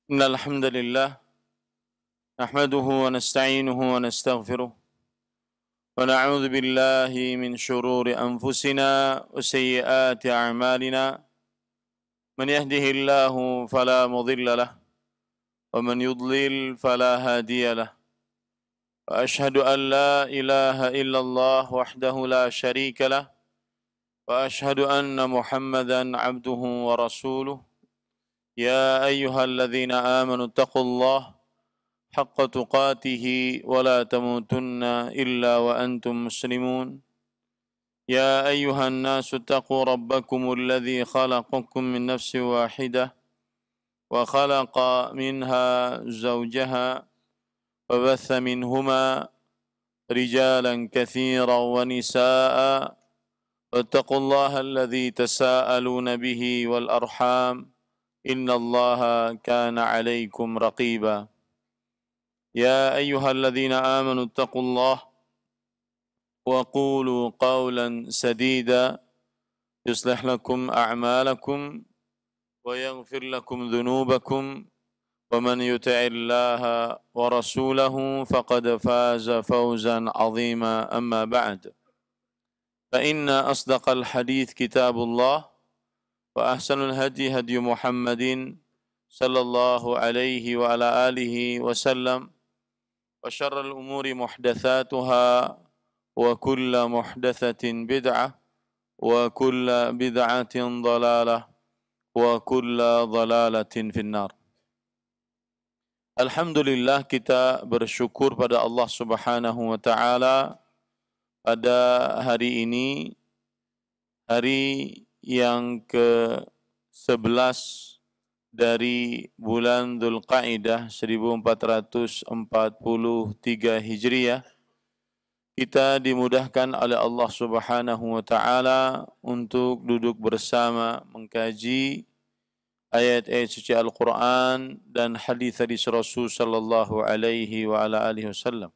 إن الحمد لله نحمده ونستعينه ونستغفره ونعوذ بالله من شرور أنفسنا وسيئات أعمالنا من يهده الله فلا مضل له ومن يضلل فلا هادي له وأشهد أن لا إله إلا الله وحده لا شريك له وأشهد أن محمدا عبده ورسوله يا أيها الذين آمنوا اتقوا الله حق تقاته ولا تموتن إلا وأنتم مسلمون يا أيها الناس اتقوا ربكم الذي خلقكم من نفس واحدة وخلق منها زوجها وبث منهما رجالا كثيرا ونساء واتقوا الله الذي تساءلون به والأرحام إن الله كان عليكم رقيبا يا أيها الذين آمنوا اتقوا الله وقولوا قولا سديدا يصلح لكم أعمالكم ويغفر لكم ذنوبكم ومن يطع الله ورسوله فقد فاز فوزا عظيما أما بعد فإن أصدق الحديث كتاب الله وأحسن الهدي هدي محمد صلى الله عليه وعلى آله وسلم وشر الأمور محدثاتها وكل محدثة بدعة وكل بدعة ضلالة وكل ضلالة في النار. Alhamdulillah, kita bersyukur pada Allah Subhanahu wa taala pada hari ini, hari yang ke-11 dari bulan Dzulqa'dah 1443 Hijriah, kita dimudahkan oleh Allah Subhanahu wa taala untuk duduk bersama mengkaji ayat-ayat suci Al-Qur'an dan hadis-hadis Rasul sallallahu alaihi wa ala alihi wasallam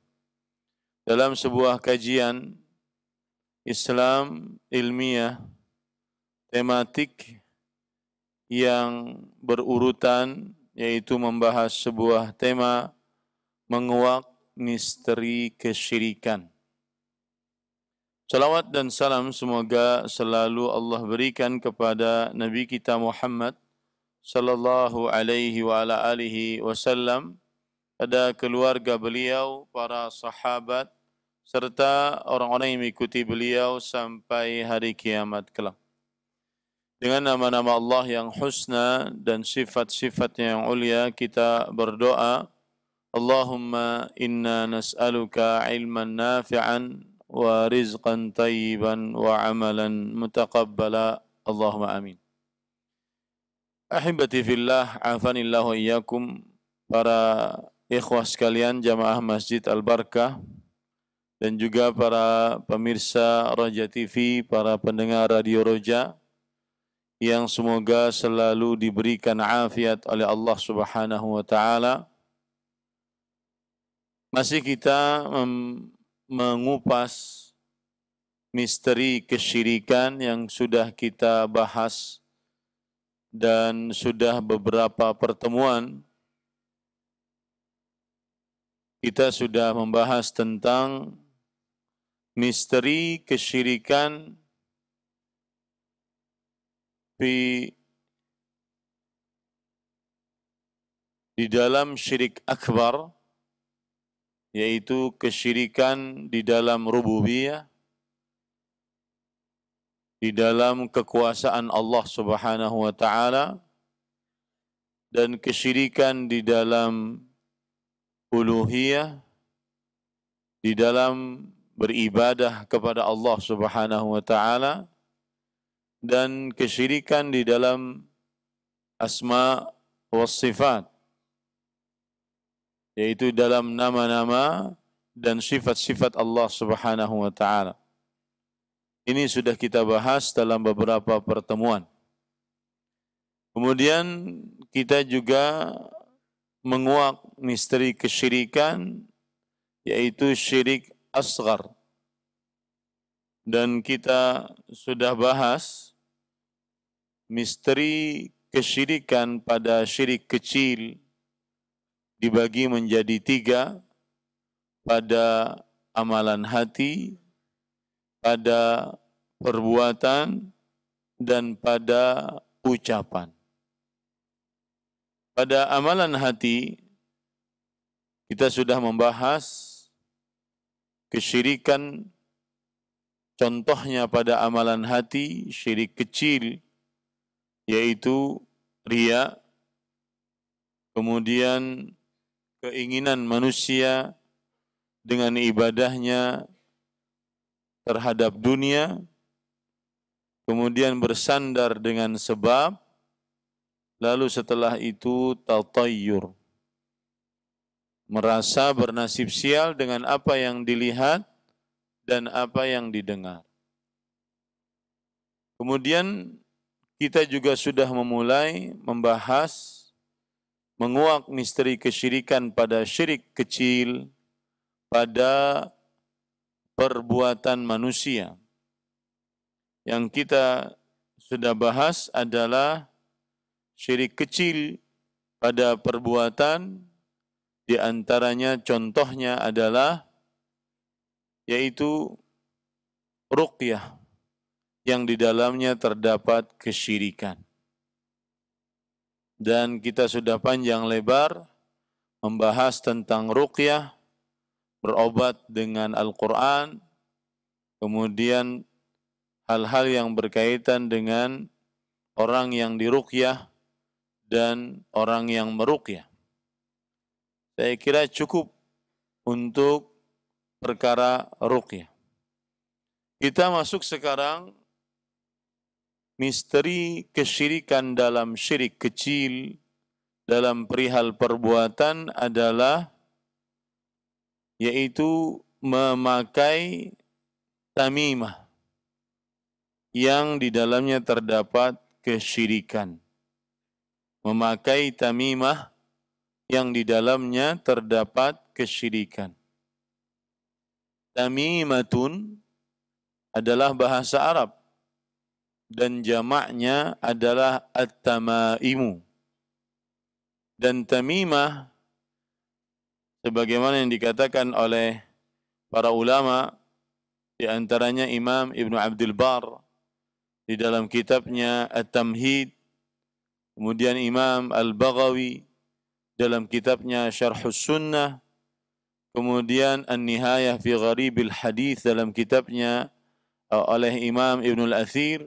dalam sebuah kajian Islam ilmiah tematik yang berurutan, yaitu membahas sebuah tema menguak misteri kesyirikan. Salawat dan salam semoga selalu Allah berikan kepada Nabi kita Muhammad sallallahu alaihi wa ala alihi wasallam, pada keluarga beliau, para sahabat, serta orang-orang yang mengikuti beliau sampai hari kiamat kelak. Dengan nama-nama Allah yang husna dan sifat-sifatnya yang ulia, kita berdoa, Allahumma inna nas'aluka ilman nafi'an wa rizqan tayyiban wa amalan mutaqabbala. Allahumma amin. Ahibati fillah, afanillah wa iyyakum, para ikhwah sekalian jamaah Masjid Al-Barakah dan juga para pemirsa Roja TV, para pendengar Radio Roja, yang semoga selalu diberikan afiat oleh Allah Subhanahu wa taala. Masih kita mengupas misteri kesyirikan yang sudah kita bahas, dan sudah beberapa pertemuan kita sudah membahas tentang misteri kesyirikan di dalam syirik akbar, yaitu kesyirikan di dalam rububiyah, di dalam kekuasaan Allah Subhanahu wa taala, dan kesyirikan di dalam uluhiyah, di dalam beribadah kepada Allah Subhanahu wa taala, dan kesyirikan di dalam asma wa sifat, yaitu dalam nama-nama dan sifat-sifat Allah Subhanahu wa taala. Ini sudah kita bahas dalam beberapa pertemuan. Kemudian kita juga menguak misteri kesyirikan, yaitu syirik asghar. Dan kita sudah bahas misteri kesyirikan pada syirik kecil dibagi menjadi 3, pada amalan hati, pada perbuatan, dan pada ucapan. Pada amalan hati, kita sudah membahas kesyirikan, contohnya pada amalan hati, syirik kecil, yaitu riya, kemudian keinginan manusia dengan ibadahnya terhadap dunia, kemudian bersandar dengan sebab, lalu setelah itu tatayyur, merasa bernasib sial dengan apa yang dilihat dan apa yang didengar. Kemudian kita juga sudah memulai membahas, menguak misteri kesyirikan pada syirik kecil, pada perbuatan manusia. Yang kita sudah bahas adalah syirik kecil pada perbuatan, di antaranya contohnya adalah yaitu ruqyah yang di dalamnya terdapat kesyirikan. Dan kita sudah panjang lebar membahas tentang ruqyah, berobat dengan Al-Quran, kemudian hal-hal yang berkaitan dengan orang yang diruqyah dan orang yang meruqyah. Saya kira cukup untuk perkara ruqyah. Kita masuk sekarang misteri kesyirikan dalam syirik kecil, dalam perihal perbuatan adalah yaitu memakai tamimah yang di dalamnya terdapat kesyirikan. Memakai tamimah yang di dalamnya terdapat kesyirikan. Tamimatun adalah bahasa Arab dan jamaknya adalah at-tamaimu. Dan tamimah sebagaimana yang dikatakan oleh para ulama, di antaranya Imam Ibnu Abdul Bar di dalam kitabnya At-Tamhid, kemudian Imam Al-Baghawi dalam kitabnya Syarhus Sunnah, kemudian An-Nihayah fi Gharibil Hadith dalam kitabnya oleh Imam Ibnu Al-Athir,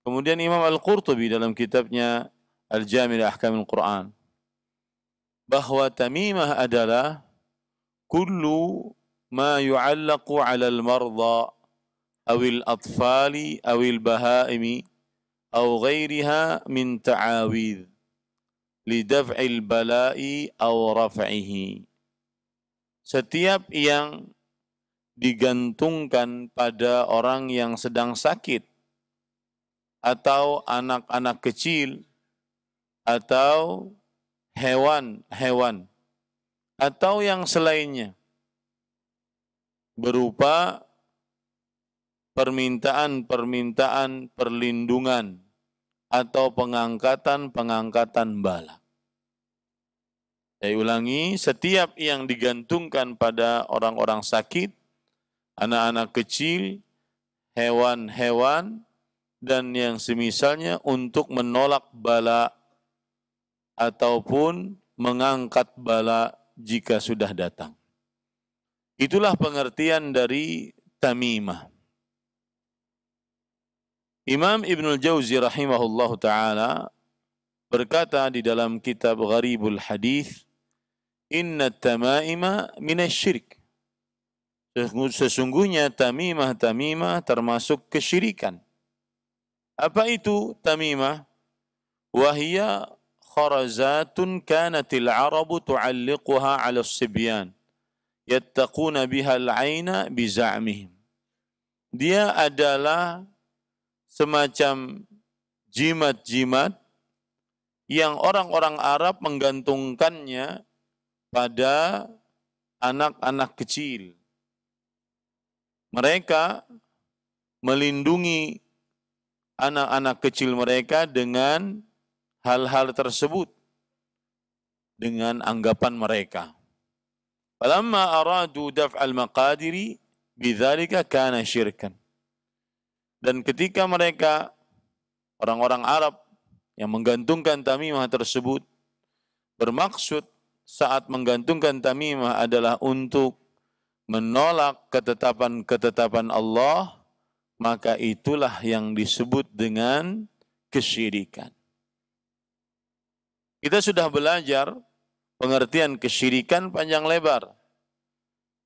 kemudian Imam Al-Qurtubi dalam kitabnya Al-Jami' li Ahkamil Quran, bahwa tamimah adalah kullu ma yu'allaqu 'ala al-marda awil atfali awil bahaimi aw ghairiha min ta'awidh lidaf'il bala'i aw raf'ihi. Setiap yang digantungkan pada orang yang sedang sakit atau anak-anak kecil atau hewan-hewan atau yang selainnya berupa permintaan-permintaan perlindungan atau pengangkatan-pengangkatan bala. Saya ulangi, setiap yang digantungkan pada orang-orang sakit, anak-anak kecil, hewan-hewan, dan yang semisalnya untuk menolak bala ataupun mengangkat bala jika sudah datang. Itulah pengertian dari tamimah. Imam Ibnul Jauzi rahimahullahu ta'ala berkata di dalam kitab Gharibul Hadith, Inna tamaima minasyirik. Sesungguhnya tamimah-tamimah termasuk kesyirikan. Apa itu tamimah? Wahia kharazatun kanatil arabu tu'alliquha 'ala as-sibyan yattaquna biha al-'aina biza'mihim. Dia adalah semacam jimat-jimat yang orang-orang Arab menggantungkannya pada anak-anak kecil. Mereka melindungi anak-anak kecil mereka dengan hal-hal tersebut. dengan anggapan mereka. Falamma aradu daf'al maqadiri bidzalika kana syirkan. Dan ketika mereka orang-orang Arab yang menggantungkan tamimah tersebut bermaksud saat menggantungkan tamimah adalah untuk menolak ketetapan-ketetapan Allah, maka itulah yang disebut dengan kesyirikan. Kita sudah belajar pengertian kesyirikan panjang lebar.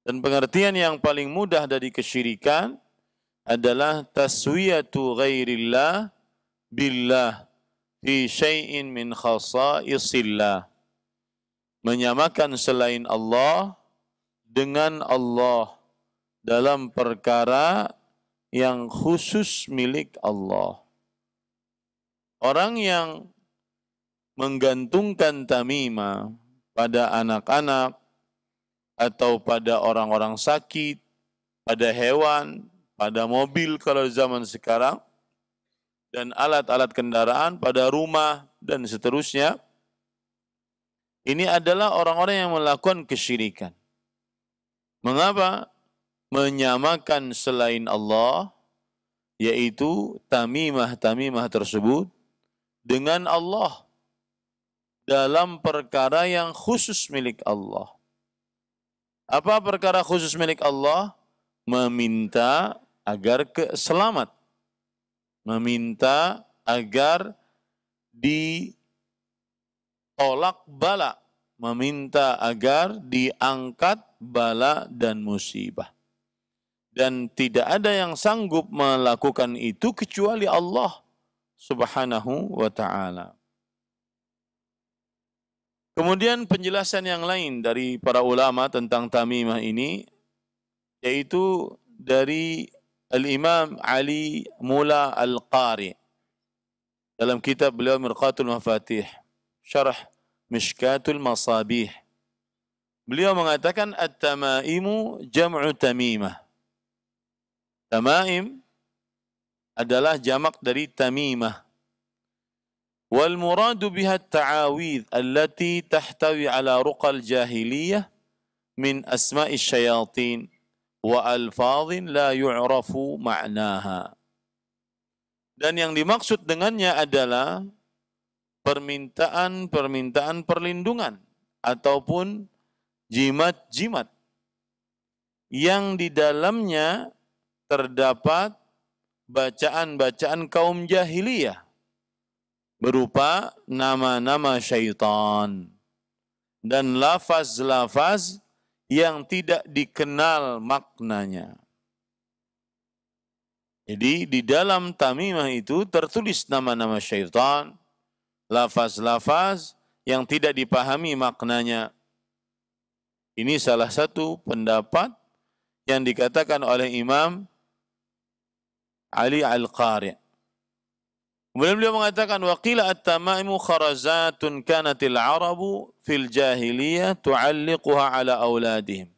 Dan pengertian yang paling mudah dari kesyirikan adalah taswiyatu ghairillah billah fi syai'in min khasaisillah. Menyamakan selain Allah dengan Allah dalam perkara yang khusus milik Allah. Orang yang menggantungkan tamimah pada anak-anak atau pada orang-orang sakit, pada hewan, pada mobil kalau zaman sekarang, dan alat-alat kendaraan, pada rumah, dan seterusnya, ini adalah orang-orang yang melakukan kesyirikan. Mengapa? Menyamakan selain Allah, yaitu tamimah-tamimah tersebut, dengan Allah dalam perkara yang khusus milik Allah. Apa perkara khusus milik Allah? Meminta agar selamat. Meminta agar ditolak bala. Meminta agar diangkat bala dan musibah. Dan tidak ada yang sanggup melakukan itu kecuali Allah Subhanahu wa ta'ala. Kemudian penjelasan yang lain dari para ulama tentang tamimah ini, yaitu dari Al-Imam Ali Mula Al-Qari dalam kitab beliau Mirqatul Mafatih, Syarah Mishkatul Masabih. Beliau mengatakan at-tamaimu jam'u tamimah. Tamaim adalah jamak dari tamimah. Wal muradu biha at-ta'awidh allati tahtawi ala ruqal jahiliyah min asma'is syayatin wa alfadhin la yu'rafu ma'naha. Dan yang dimaksud dengannya adalah permintaan perlindungan ataupun jimat-jimat yang di dalamnya terdapat bacaan-bacaan kaum jahiliyah berupa nama-nama syaitan dan lafaz-lafaz yang tidak dikenal maknanya. Jadi di dalam tamimah itu tertulis nama-nama syaitan, lafaz-lafaz yang tidak dipahami maknanya. Ini salah satu pendapat yang dikatakan oleh Imam Ali Al-Qari. Kemudian beliau mengatakan waqila at-tamaimu kharazatun kanatil arabu fil jahiliyah tu'alliquha ala auladihim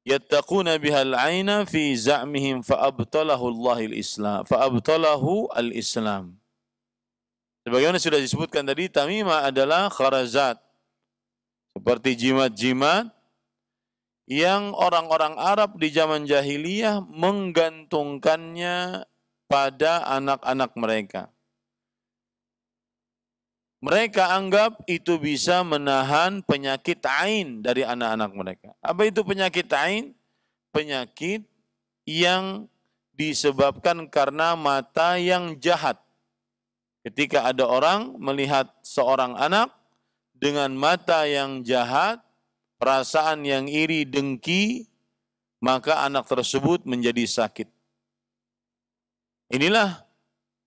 yattaquna biha al-'aina fi za'mihim fa'abtalahu al-islam. Sebagaimana sudah disebutkan tadi, tamimah adalah kharazat, seperti jimat-jimat yang orang-orang Arab di zaman jahiliyah menggantungkannya pada anak-anak mereka. Mereka anggap itu bisa menahan penyakit ain dari anak-anak mereka. Apa itu penyakit ain? Penyakit yang disebabkan karena mata yang jahat. Ketika ada orang melihat seorang anak dengan mata yang jahat, perasaan yang iri, dengki, maka anak tersebut menjadi sakit. Inilah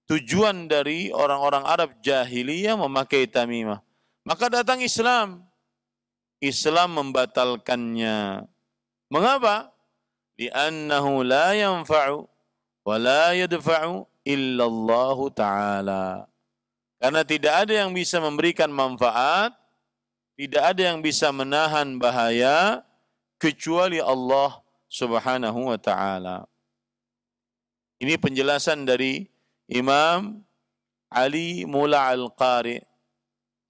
tujuan dari orang-orang Arab jahiliyah memakai tamimah. Maka datang Islam. Islam membatalkannya. Mengapa? Li'annahu la yanfa'u wa la yadfa'u illallah ta'ala. Karena tidak ada yang bisa memberikan manfaat, tidak ada yang bisa menahan bahaya, kecuali Allah Subhanahu wa ta'ala. Ini penjelasan dari Imam Ali Mula Al-Qari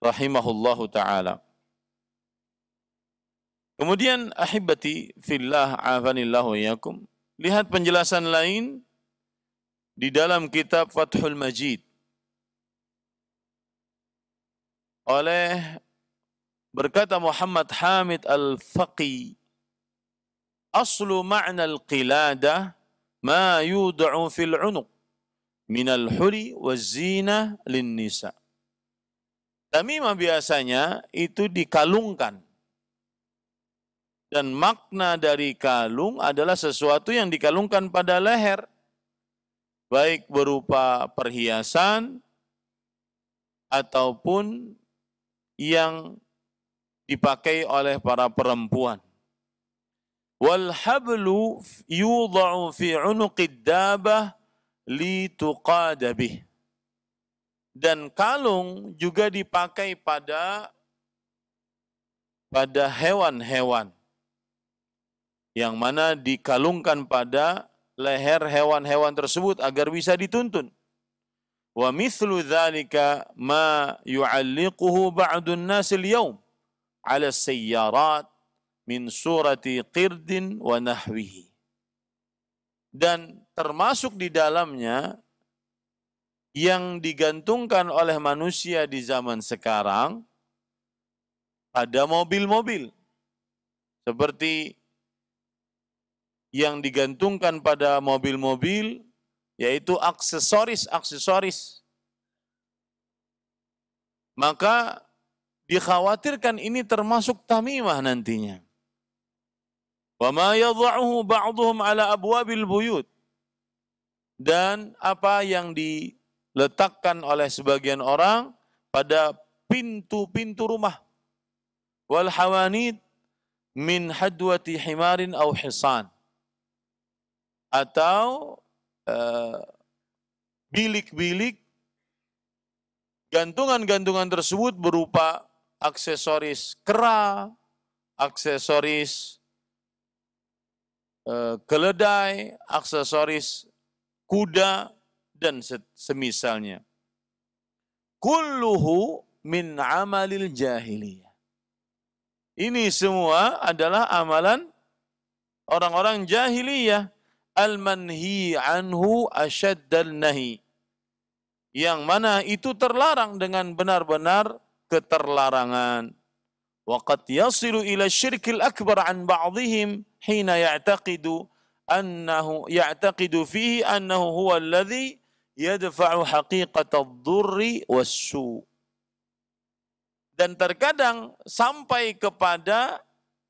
rahimahullahu taala. Kemudian ahibati fillah afanillahu iyyakum, lihat penjelasan lain di dalam kitab Fathul Majid oleh berkata Muhammad Hamid Al-Faqi, aslu ma'na al-qiladah ma yud'u fil 'unuq min al-huli waz-zina lin-nisa. Tamimah biasanya itu dikalungkan. Dan makna dari kalung adalah sesuatu yang dikalungkan pada leher, baik berupa perhiasan ataupun yang dipakai oleh para perempuan. Wal hablu yudha'u fi 'unuqid dabah lituqada bih. Dan kalung juga dipakai pada hewan-hewan, yang mana dikalungkan pada leher hewan-hewan tersebut agar bisa dituntun. Wa mithlu dzalika ma yu'alliquhu ba'dun nas al-yawm 'ala as-sayyarat min surati qirdin wa nahwihi. Dan termasuk di dalamnya yang digantungkan oleh manusia di zaman sekarang pada mobil-mobil, seperti yang digantungkan pada mobil-mobil, yaitu aksesoris. Maka dikhawatirkan ini termasuk tamimah nantinya. Wa ma yadha'uhu ba'dhum 'ala abwabil buyut. Dan apa yang diletakkan oleh sebagian orang pada pintu-pintu rumah. Wal hawanid min hadwati himarin aw hisan. Atau bilik-bilik, gantungan-gantungan tersebut berupa aksesoris kera, aksesoris keledai, aksesoris kuda, dan semisalnya. Kulluhu min amalil jahiliyah. Ini semua adalah amalan orang-orang jahiliyah. Al-manhi anhu asyaddal nahi. Yang mana itu terlarang dengan benar-benar keterlarangan. Wa qad yasilu ila syirkil akbar an ba'dihim hina ya'taqidu fihi annahu huwa alladhi yadfa'u haqiqatad dhurri was-su'. Dan terkadang sampai kepada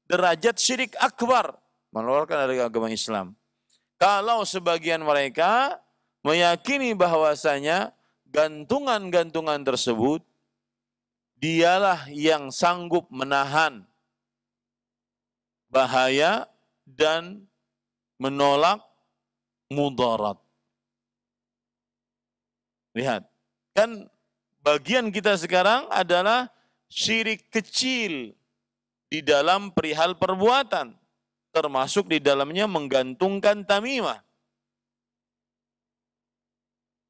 derajat syirik akbar, mengeluarkan dari agama Islam. Kalau sebagian mereka meyakini bahwasanya gantungan-gantungan tersebut dialah yang sanggup menahan bahaya dan menolak mudarat. Lihat, kan bagian kita sekarang adalah syirik kecil di dalam perihal perbuatan, termasuk di dalamnya menggantungkan tamimah.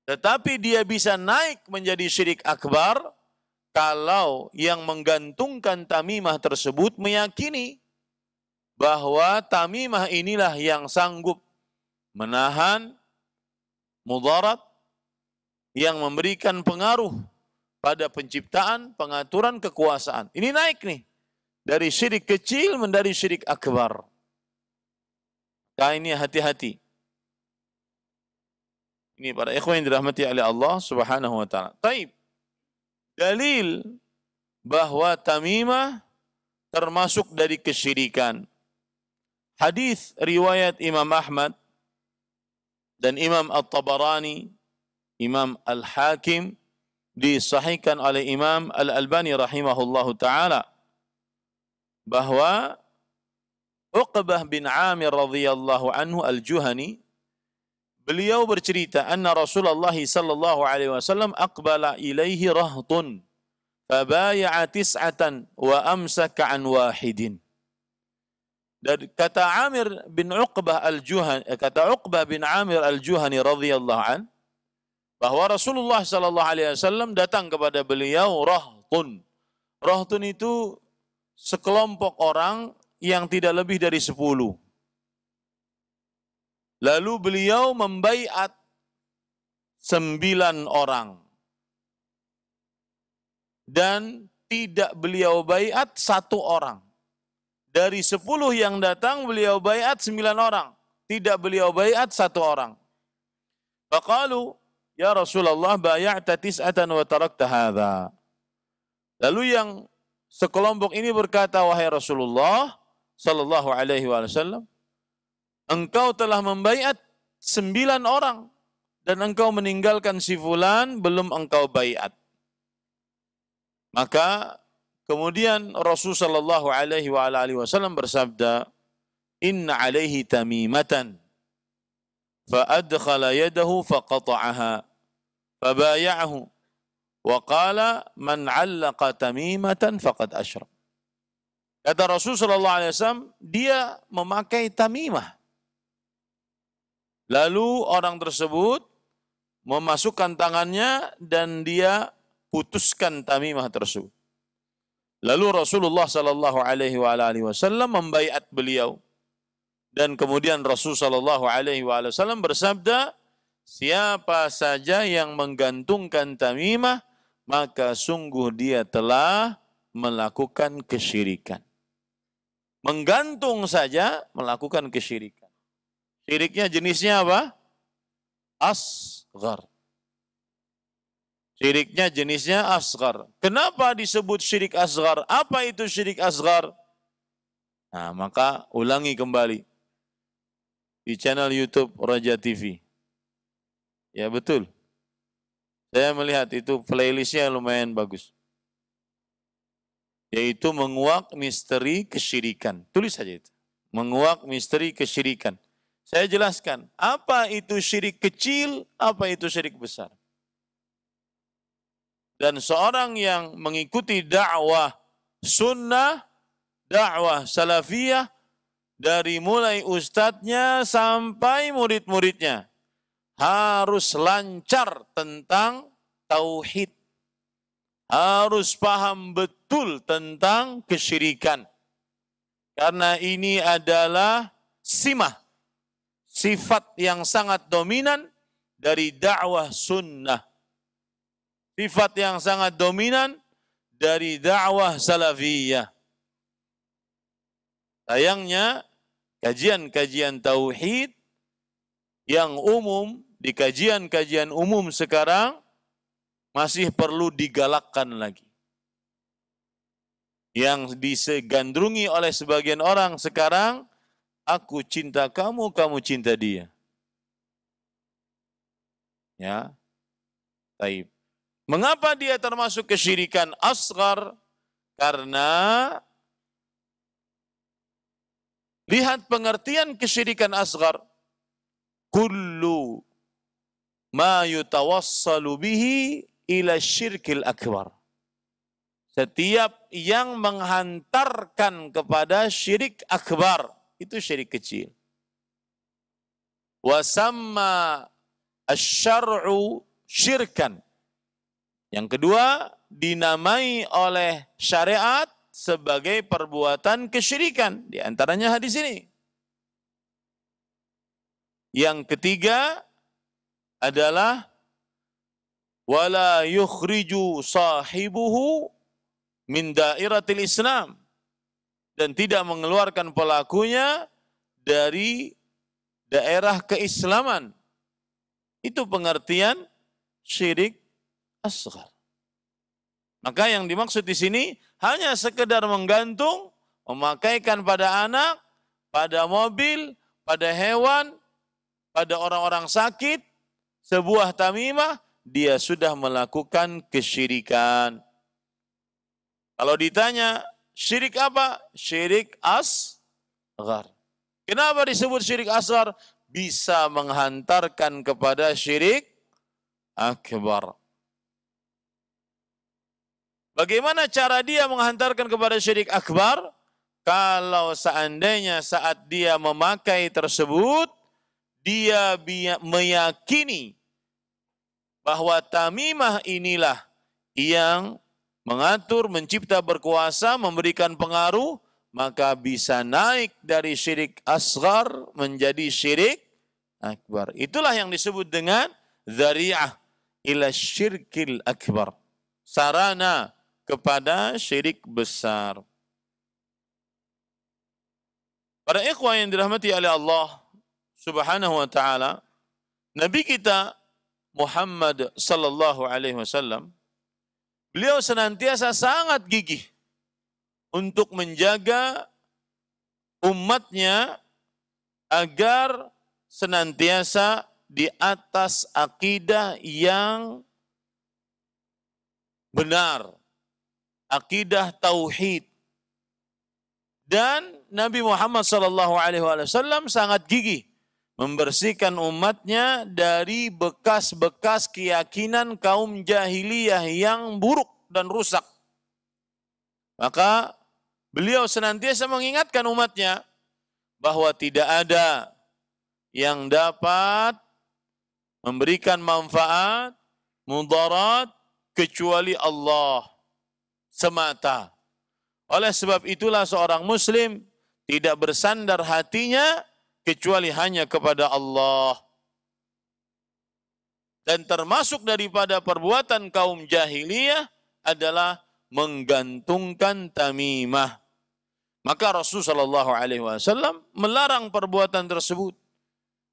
Tetapi dia bisa naik menjadi syirik akbar kalau yang menggantungkan tamimah tersebut meyakini bahwa tamimah inilah yang sanggup menahan mudarat, yang memberikan pengaruh pada penciptaan, pengaturan, kekuasaan. Ini naik nih, dari syirik kecil menjadi syirik akbar. Nah, ini hati-hati. Ini para ikhwan yang dirahmati oleh Allah Subhanahu wa taala. Taib. Dalil bahwa tamimah termasuk dari kesyirikan. Hadis riwayat Imam Ahmad dan Imam At-Tabarani, Imam Al-Hakim, disahihkan oleh Imam Al-Albani rahimahullahu taala, bahwa Uqbah bin Amir radhiyallahu anhu al-Juhani, beliau bercerita, anna Rasulullah sallallahu alaihi wasallam aqbala ilaihi rahtun fabaya'a tis'atan wa amsaka an wahidin. Dan kata Uqbah bin Amir al-Juhani radhiyallahu an, bahwa Rasulullah sallallahu alaihi wasallam datang kepada beliau rahtun, Rohtun itu sekelompok orang yang tidak lebih dari 10. Lalu beliau membaiat 9 orang. Dan tidak beliau baiat 1 orang. Dari 10 yang datang beliau baiat 9 orang. Tidak beliau baiat 1 orang. Faqalu, ya Rasulullah bay'ata tis'atan wa tarakta hadha. Lalu yang sekelompok ini berkata, wahai Rasulullah sallallahu alaihi wasallam, engkau telah membaiat 9 orang dan engkau meninggalkan si fulan belum engkau baiat. Maka kemudian Rasulullah sallallahu alaihi wasallam bersabda, inna alaihi tamimatan فأدخل يده فقطعها فبايعه وقال من علق تميمة فقد أشرك. Kata Rasul sallallahu alaihi wasallam, dia memakai tamimah. Lalu orang tersebut memasukkan tangannya dan dia putuskan tamimah tersebut. Lalu Rasulullah sallallahu alaihi wasallam membaiat beliau. Dan kemudian Rasul sallallahu alaihi wasallam bersabda, siapa saja yang menggantungkan tamimah, maka sungguh dia telah melakukan kesyirikan. Menggantung saja melakukan kesyirikan. Syiriknya jenisnya apa? Asghar. Syiriknya jenisnya asghar. Kenapa disebut syirik asghar? Apa itu syirik asghar? Nah, maka ulangi kembali di channel YouTube Raja TV. Ya betul. Saya melihat itu playlistnya lumayan bagus. Yaitu menguak misteri kesyirikan. Tulis saja itu. Menguak misteri kesyirikan. Saya jelaskan, apa itu syirik kecil, apa itu syirik besar. Dan seorang yang mengikuti dakwah sunnah, dakwah salafiyah, dari mulai ustadznya sampai murid-muridnya harus lancar tentang tauhid. Harus paham betul tentang kesyirikan. Karena ini adalah simah, sifat yang sangat dominan dari dakwah sunnah. Sifat yang sangat dominan dari dakwah salafiyah. Sayangnya, kajian-kajian tauhid yang umum, di kajian-kajian umum sekarang, masih perlu digalakkan lagi. Yang disegandrungi oleh sebagian orang sekarang, aku cinta kamu, kamu cinta dia. Ya, taib. Mengapa dia termasuk kesyirikan asghar? Karena lihat pengertian kesyirikan asghar. Kullu ma yutawassalu bihi ila syirkil akbar. Setiap yang menghantarkan kepada syirik akbar, itu syirik kecil. Wa samma asy-syar'u syirkan. Yang kedua, dinamai oleh syariat sebagai perbuatan kesyirikan. Di antaranya hadis ini. Yang ketiga adalah wala yukhriju sahibuhu min dairatil Islam, dan tidak mengeluarkan pelakunya dari daerah keislaman. Itu pengertian syirik asghar. Maka yang dimaksud di sini hanya sekedar menggantung, memakaikan pada anak, pada mobil, pada hewan, pada orang-orang sakit, sebuah tamimah, dia sudah melakukan kesyirikan. Kalau ditanya, syirik apa? Syirik asghar. Kenapa disebut syirik asghar? Bisa menghantarkan kepada syirik akbar. Bagaimana cara dia menghantarkan kepada syirik akbar? Kalau seandainya saat dia memakai tersebut, dia meyakini bahwa tamimah inilah yang mengatur, mencipta, berkuasa, memberikan pengaruh, maka bisa naik dari syirik asghar menjadi syirik akbar. Itulah yang disebut dengan dzari'ah ila syirkil akbar. Sarana kepada syirik besar. Para ikhwah yang dirahmati oleh Allah Subhanahu wa taala, Nabi kita Muhammad sallallahu alaihi wasallam, beliau senantiasa sangat gigih untuk menjaga umatnya agar senantiasa di atas akidah yang benar, akidah tauhid. Dan Nabi Muhammad sallallahu alaihi wasallam sangat gigih membersihkan umatnya dari bekas-bekas keyakinan kaum jahiliyah yang buruk dan rusak. Maka beliau senantiasa mengingatkan umatnya bahwa tidak ada yang dapat memberikan manfaat, mudarat, kecuali Allah semata. Oleh sebab itulah seorang muslim tidak bersandar hatinya kecuali hanya kepada Allah. Dan termasuk daripada perbuatan kaum jahiliyah adalah menggantungkan tamimah. Maka Rasulullah SAW melarang perbuatan tersebut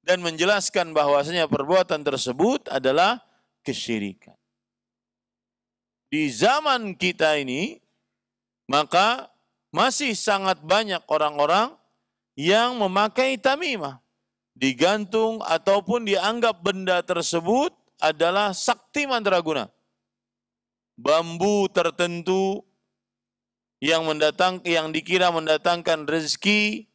dan menjelaskan bahwasanya perbuatan tersebut adalah kesyirikan. Di zaman kita ini, maka masih sangat banyak orang-orang yang memakai tamimah, digantung ataupun dianggap benda tersebut adalah sakti mandraguna. Bambu tertentu yang dikira mendatangkan rezeki,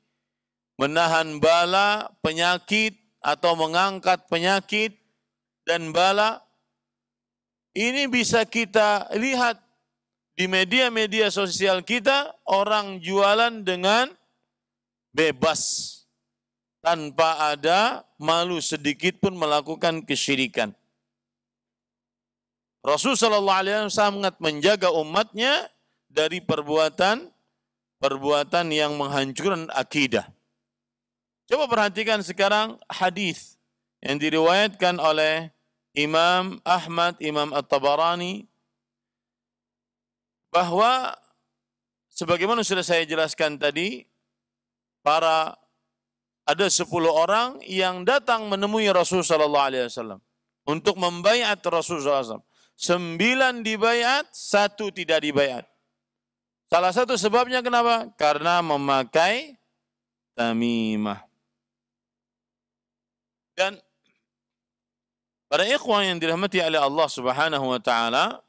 menahan bala, penyakit atau mengangkat penyakit dan bala. Ini bisa kita lihat di media-media sosial kita, orang jualan dengan bebas, tanpa ada malu sedikit pun melakukan kesyirikan. Rasulullah SAW sangat menjaga umatnya dari perbuatan yang menghancurkan akidah. Coba perhatikan sekarang hadis yang diriwayatkan oleh Imam Ahmad, Imam At-Tabarani, bahwa sebagaimana sudah saya jelaskan tadi, ada 10 orang yang datang menemui Rasulullah SAW untuk membaiat Rasulullah SAW. 9 dibaiat, 1 tidak dibaiat. Salah satu sebabnya kenapa? Karena memakai tamimah. Dan para ikhwan yang dirahmati oleh Allah Subhanahu wa taala,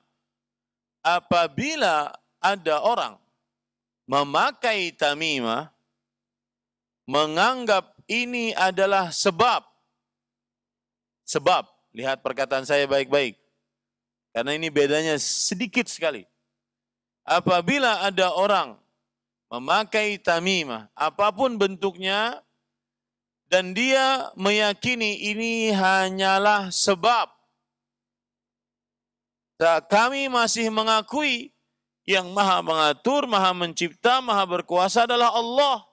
apabila ada orang memakai tamimah, menganggap ini adalah sebab, lihat perkataan saya baik-baik, karena ini bedanya sedikit sekali. Apabila ada orang memakai tamimah, apapun bentuknya, dan dia meyakini ini hanyalah sebab, kami masih mengakui yang maha mengatur, maha mencipta, maha berkuasa adalah Allah.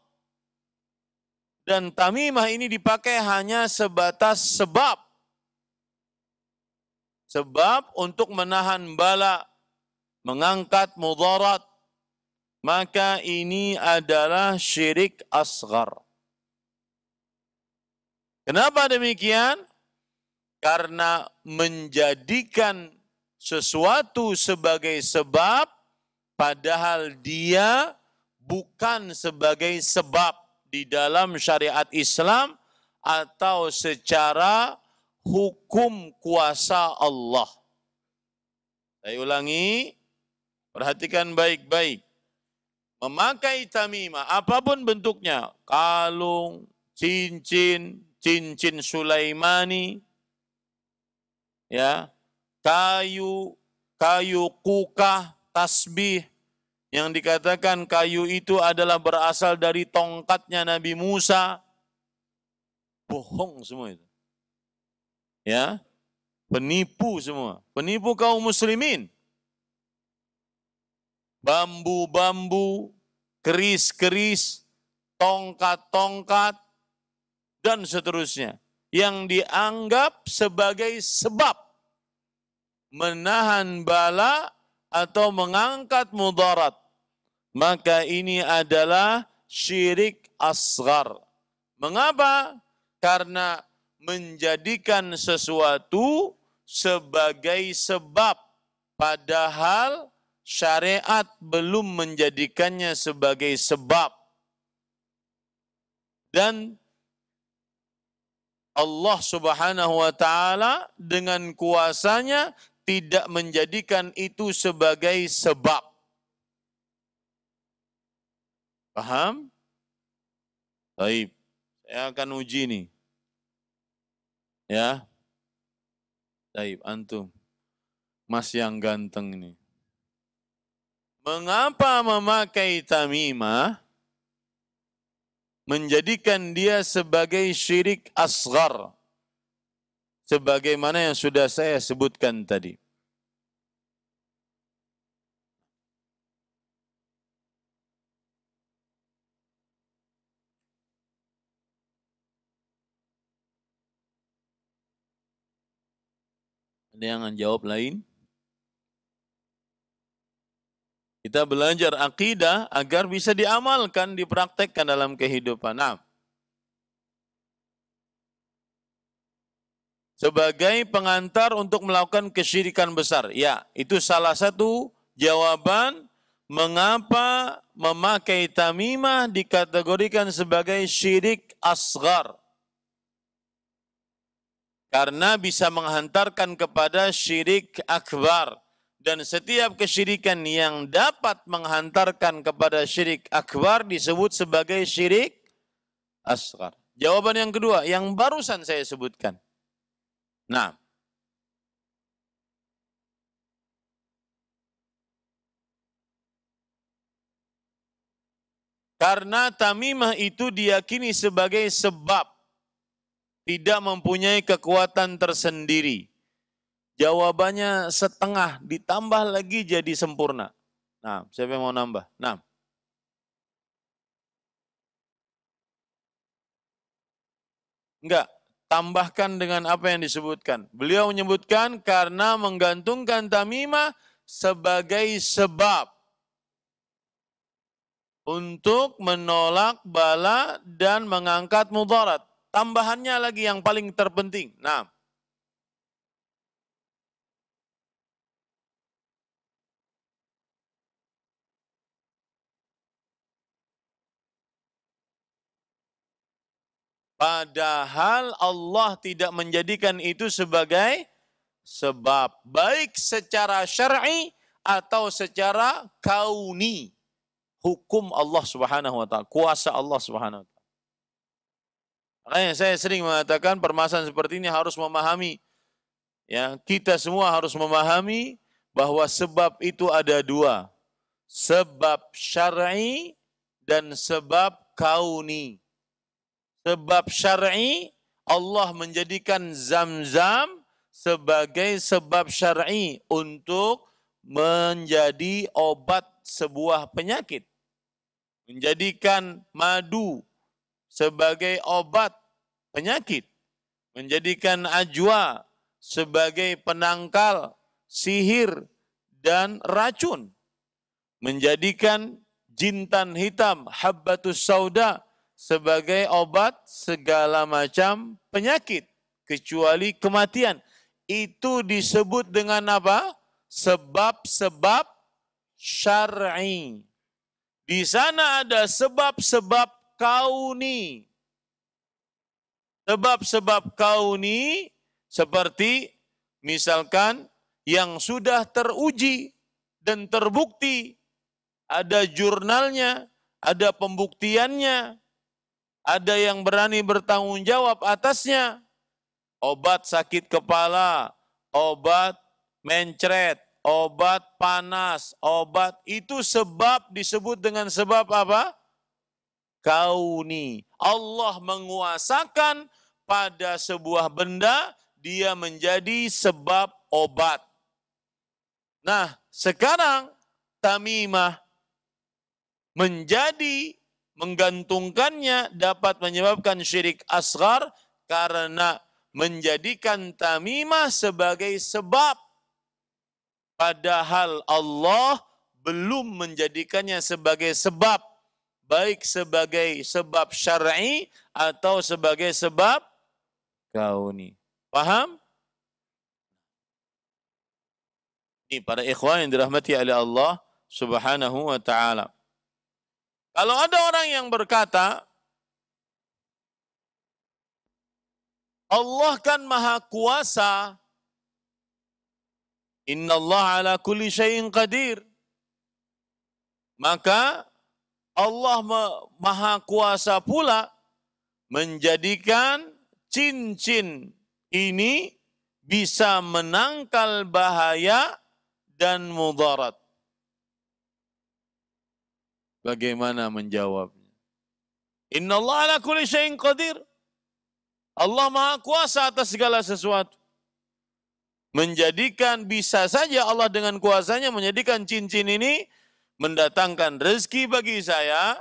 Dan tamimah ini dipakai hanya sebatas sebab. Sebab untuk menahan bala, mengangkat mudarat. Maka ini adalah syirik asghar. Kenapa demikian? Karena menjadikan sesuatu sebagai sebab, padahal dia bukan sebagai sebab di dalam syariat Islam atau secara hukum kuasa Allah. Saya ulangi, perhatikan baik-baik. Memakai tamimah, apapun bentuknya, kalung, cincin Sulaimani, ya, kayu kukah, tasbih, yang dikatakan kayu itu adalah berasal dari tongkatnya Nabi Musa. Bohong semua itu. Ya, penipu semua. Penipu kaum muslimin. bambu-bambu, keris-keris, tongkat-tongkat, dan seterusnya. Yang dianggap sebagai sebab menahan bala atau mengangkat mudarat. Maka ini adalah syirik asghar. Mengapa? Karena menjadikan sesuatu sebagai sebab, padahal syariat belum menjadikannya sebagai sebab. Dan Allah Subhanahu wa taala dengan kuasanya tidak menjadikan itu sebagai sebab. Paham? Baik. Saya akan uji nih. Ya. Baik, antum. Mas yang ganteng ini. Mengapa memakai tamimah menjadikan dia sebagai syirik asghar? Sebagaimana yang sudah saya sebutkan tadi. Ada yang jawab lain? Kita belajar akidah agar bisa diamalkan, dipraktekkan dalam kehidupan. Nah, sebagai pengantar untuk melakukan kesyirikan besar. Ya, itu salah satu jawaban mengapa memakai tamimah dikategorikan sebagai syirik asghar. Karena bisa menghantarkan kepada syirik akbar. Dan setiap kesyirikan yang dapat menghantarkan kepada syirik akbar disebut sebagai syirik asghar. Jawaban yang kedua, yang barusan saya sebutkan. Nah, karena tamimah itu diyakini sebagai sebab, tidak mempunyai kekuatan tersendiri. Jawabannya setengah, ditambah lagi jadi sempurna. Nah, siapa yang mau nambah? Nah. Enggak, tambahkan dengan apa yang disebutkan. Beliau menyebutkan karena menggantungkan tamimah sebagai sebab untuk menolak bala dan mengangkat mudarat. Tambahannya lagi yang paling terpenting. Nah, padahal Allah tidak menjadikan itu sebagai sebab, baik secara syar'i atau secara kauni. Hukum Allah Subhanahu wa taala, kuasa Allah Subhanahu wa taala. Makanya saya sering mengatakan permasalahan seperti ini harus memahami. Ya, kita semua harus memahami bahwa sebab itu ada dua. Sebab syar'i dan sebab kauni. Sebab syar'i, Allah menjadikan zam-zam sebagai sebab syar'i untuk menjadi obat sebuah penyakit. Menjadikan madu sebagai obat penyakit. Menjadikan ajwa sebagai penangkal sihir dan racun. Menjadikan jintan hitam, habbatus sauda, sebagai obat segala macam penyakit, kecuali kematian. Itu disebut dengan apa? Sebab-sebab syar'i. Di sana ada sebab-sebab kauni. Sebab-sebab kauni seperti misalkan yang sudah teruji dan terbukti, ada jurnalnya, ada pembuktiannya, ada yang berani bertanggung jawab atasnya. Obat sakit kepala, obat mencret, obat panas, obat itu sebab disebut dengan sebab apa? Kauni. Allah menguasakan pada sebuah benda, dia menjadi sebab obat. Nah, sekarang tamimah menjadi menggantungkannya dapat menyebabkan syirik asghar karena menjadikan tamimah sebagai sebab, padahal Allah belum menjadikannya sebagai sebab, baik sebagai sebab syar'i atau sebagai sebab kauni. Paham? Ini para ikhwan yang dirahmati oleh Allah Subhanahu wa ta'ala. Kalau ada orang yang berkata, Allah kan maha kuasa, Inna Allah ala kulli syai'in qadir. Maka Allah maha kuasa pula menjadikan cincin ini bisa menangkal bahaya dan mudarat. Bagaimana menjawabnya? Inna Allah ala kulli syai'in qadir. Allah maha kuasa atas segala sesuatu. Menjadikan, bisa saja Allah dengan kuasanya menjadikan cincin ini mendatangkan rezeki bagi saya,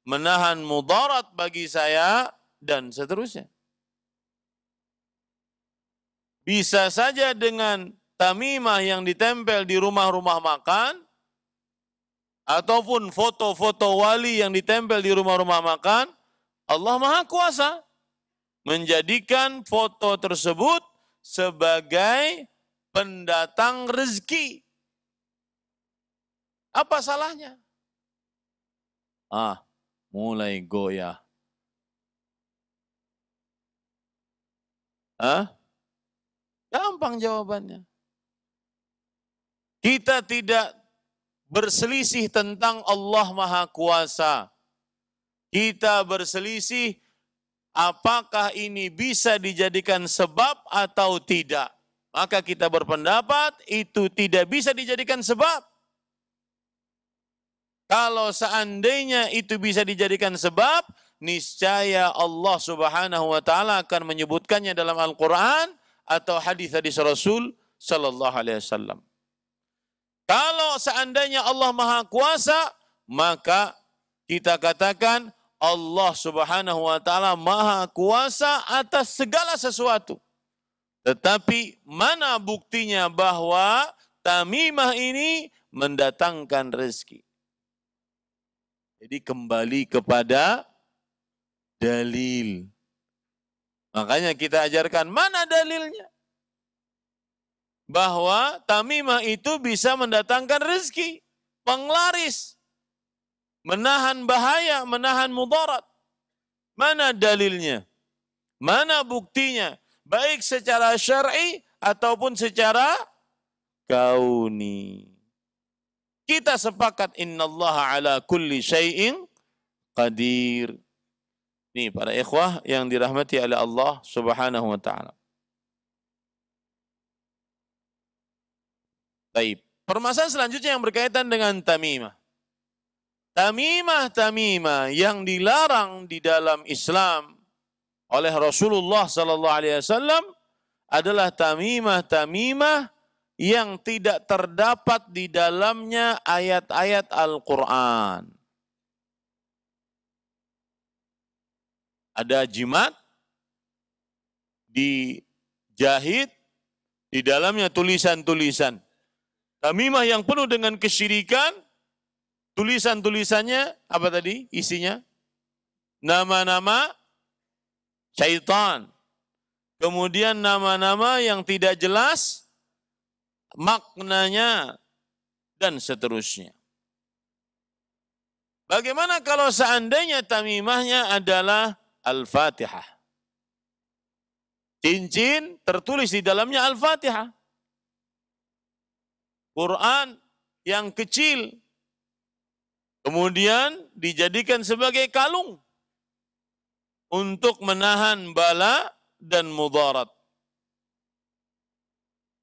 menahan mudarat bagi saya, dan seterusnya. Bisa saja dengan tamimah yang ditempel di rumah-rumah makan, ataupun foto-foto wali yang ditempel di rumah-rumah makan, Allah maha kuasa menjadikan foto tersebut sebagai pendatang rezeki. Apa salahnya? Mulai goyah. Gampang jawabannya. Kita tidak berselisih tentang Allah Maha Kuasa. Kita berselisih apakah ini bisa dijadikan sebab atau tidak. Maka kita berpendapat itu tidak bisa dijadikan sebab. Kalau seandainya itu bisa dijadikan sebab, niscaya Allah Subhanahu wa taala akan menyebutkannya dalam Al-Qur'an atau hadis-hadis Rasul sallallahu alaihi wasallam. Kalau seandainya Allah Maha Kuasa, maka kita katakan Allah Subhanahu wa taala Maha Kuasa atas segala sesuatu. Tetapi mana buktinya bahwa tamimah ini mendatangkan rezeki? Jadi kembali kepada dalil. Makanya kita ajarkan mana dalilnya? Bahwa tamimah itu bisa mendatangkan rezeki, penglaris, menahan bahaya, menahan mudarat. Mana dalilnya? Mana buktinya? Baik secara syar'i ataupun secara kauni. Kita sepakat innallaha ala kulli syai'in qadir. Ini para ikhwah yang dirahmati oleh Allah Subhanahu wa taala. Baik, permasalahan selanjutnya yang berkaitan dengan tamimah. Tamimah yang dilarang di dalam Islam oleh Rasulullah sallallahu alaihi wasallam adalah tamimah yang tidak terdapat di dalamnya ayat-ayat Al-Qur'an. Ada jimat dijahit di dalamnya tulisan-tulisan. Tamimah yang penuh dengan kesyirikan, tulisan-tulisannya apa tadi isinya? Nama-nama syaitan. Kemudian nama-nama yang tidak jelas maknanya dan seterusnya. Bagaimana kalau seandainya tamimahnya adalah Al-Fatihah? Cincin tertulis di dalamnya Al-Fatihah. Quran yang kecil, kemudian dijadikan sebagai kalung untuk menahan bala dan mudarat.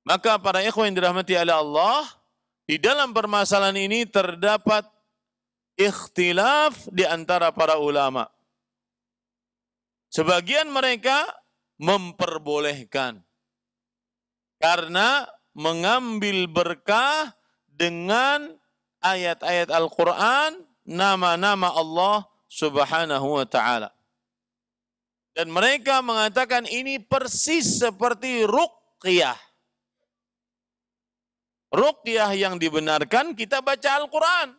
Maka para ikhwan yang dirahmati oleh Allah, di dalam permasalahan ini terdapat ikhtilaf di antara para ulama. Sebagian mereka memperbolehkan karena mengambil berkah dengan ayat-ayat Al-Quran, nama-nama Allah Subhanahu wa ta'ala. Dan mereka mengatakan ini persis seperti ruqyah. Ruqyah yang dibenarkan kita baca Al-Quran.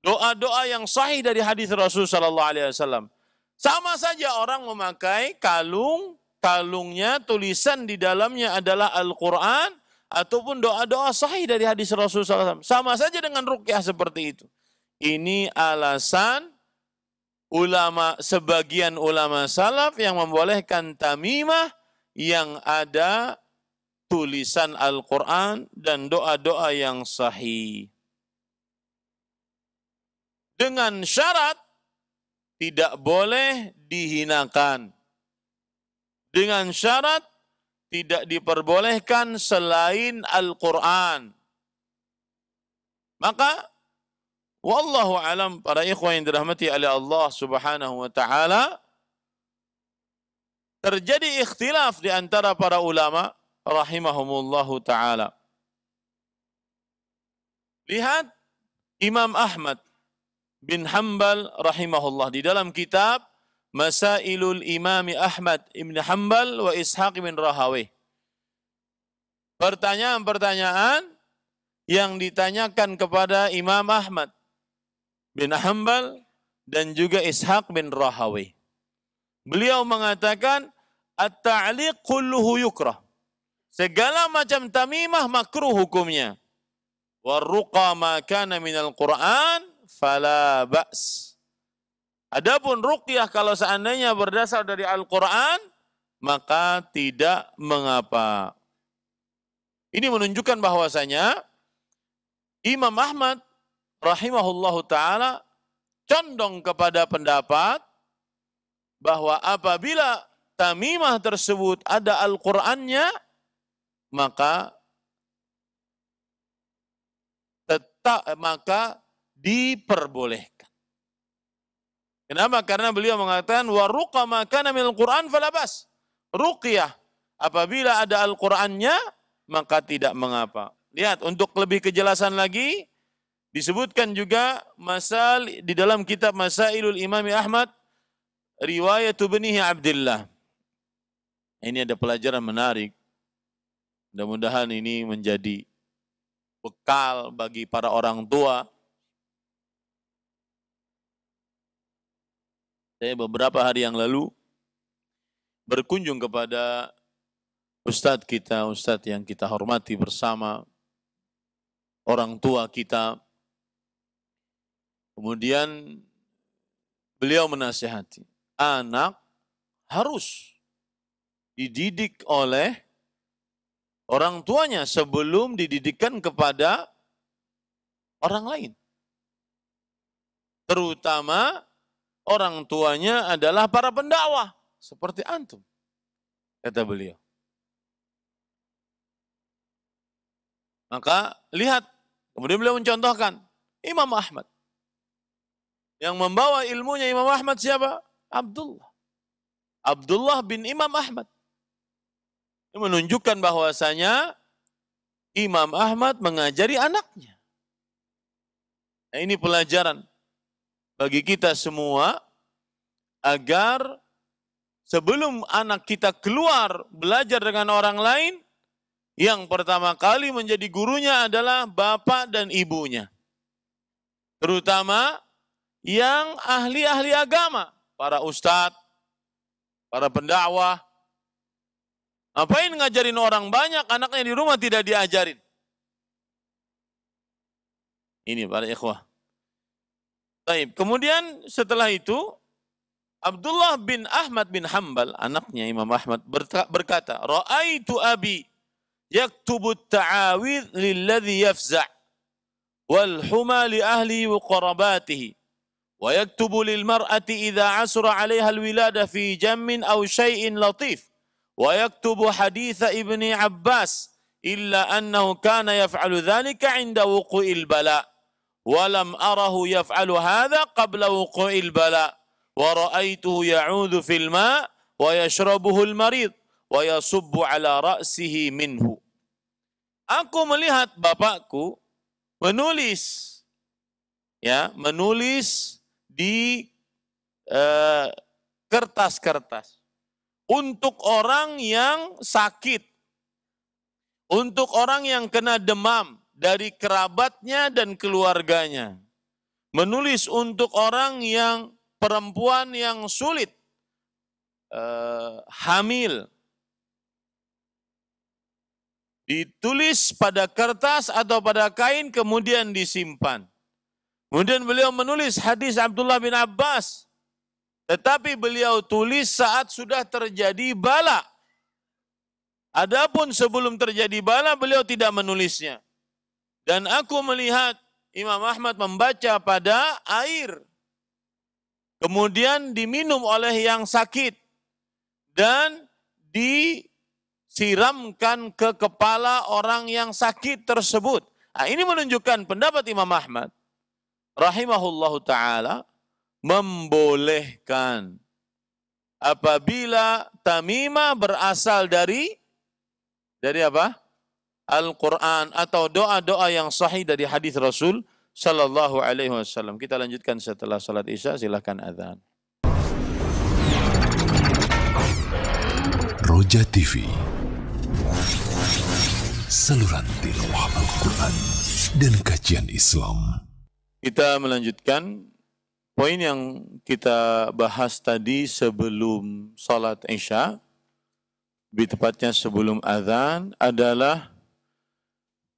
Doa-doa yang sahih dari hadis Rasul sallallahu alaihi wasallam. Sama saja orang memakai kalungnya tulisan di dalamnya adalah Al-Quran ataupun doa-doa sahih dari hadis Rasul sallallahu alaihi wasallam. Sama saja dengan ruqyah seperti itu. Ini alasan sebagian ulama salaf yang membolehkan tamimah yang ada tulisan Al-Quran dan doa-doa yang sahih. Dengan syarat tidak boleh dihinakan. Dengan syarat tidak diperbolehkan selain Al-Quran. Maka wallahu alam, para ikhwan yang dirahmati oleh Allah Subhanahu wa ta'ala, terjadi ikhtilaf di antara para ulama rahimahumullahu ta'ala. Lihat Imam Ahmad bin Hanbal rahimahullah di dalam kitab Masailul Imam Ahmad ibn Hanbal wa Ishaq bin Rahawih. Pertanyaan-pertanyaan yang ditanyakan kepada Imam Ahmad bin Hanbal dan juga Ishaq bin Rahawih. Beliau mengatakan at-ta'liq kulluhu yukrah. Segala macam tamimah makruh hukumnya. Warruqa ma kana minal Qur'an fala ba's. Adapun ruqyah kalau seandainya berdasar dari Al-Qur'an maka tidak mengapa. Ini menunjukkan bahwasanya Imam Ahmad rahimahullahu ta'ala condong kepada pendapat bahwa apabila tamimah tersebut ada Al-Qur'annya, maka diperbolehkan. Kenapa? Karena beliau mengatakan waruqa ma kana minal Qur'an fala bas. Ruqyah apabila ada Al-Qur'annya maka tidak mengapa. Lihat, untuk lebih kejelasan lagi disebutkan juga di dalam kitab Masailul Imam Ahmad riwayat ibnihi Abdullah. Ini ada pelajaran menarik. Mudah-mudahan ini menjadi bekal bagi para orang tua. Saya beberapa hari yang lalu berkunjung kepada ustadz yang kita hormati bersama, orang tua kita. Kemudian beliau menasihati, anak harus dididik oleh orang tuanya sebelum dididikkan kepada orang lain. Terutama orang tuanya adalah para pendakwah seperti antum, kata beliau. Maka lihat, kemudian beliau mencontohkan Imam Ahmad. Yang membawa ilmunya Imam Ahmad siapa? Abdullah bin Imam Ahmad. Ini menunjukkan bahwasanya Imam Ahmad mengajari anaknya. Nah, ini pelajaran bagi kita semua agar sebelum anak kita keluar belajar dengan orang lain, yang pertama kali menjadi gurunya adalah bapak dan ibunya. Terutama yang ahli-ahli agama, para ustadz, para pendakwah. Ngapain ngajarin orang banyak, anaknya di rumah tidak diajarin? Ini para ikhwah. Baik, kemudian setelah itu Abdullah bin Ahmad bin Hanbal, anaknya Imam Ahmad, berkata, "Ra'aitu abi yaktubu at-ta'awidh lilladhi yafza' wal huma li ahli wa qarabatihi wa yaktubu lil mar'ati idza asra 'alayha al-wilada fi jammin aw shay'in latif wa yaktubu haditha ibni Abbas illa annahu kana yaf'alu dhalika 'inda wuqu'il bala' walam arahu yaf'alu hadha qabla wuqu'il bala wa ra'aituhu ya'udhu fil ma' wa yashrabuhu al-marid wa yasubbu ala ra'sihi minhu." Aku melihat bapakku menulis, ya, menulis di kertas-kertas untuk orang yang sakit, untuk orang yang kena demam dari kerabatnya dan keluarganya, menulis untuk orang yang perempuan yang sulit hamil, ditulis pada kertas atau pada kain kemudian disimpan. Kemudian beliau menulis hadis Abdullah bin Abbas, tetapi beliau tulis saat sudah terjadi bala. Adapun sebelum terjadi bala beliau tidak menulisnya. Dan aku melihat Imam Ahmad membaca pada air, kemudian diminum oleh yang sakit dan disiramkan ke kepala orang yang sakit tersebut. Nah, ini menunjukkan pendapat Imam Ahmad rahimahullahu ta'ala membolehkan apabila tamimah berasal dari apa? Al-Quran atau doa-doa yang sahih dari hadis Rasul sallallahu alaihi wasallam. Kita lanjutkan setelah salat Isya, silakan azan. Roja TV, saluran tilawah Al-Quran dan kajian Islam. Kita melanjutkan poin yang kita bahas tadi sebelum salat Isya, lebih tepatnya sebelum azan, adalah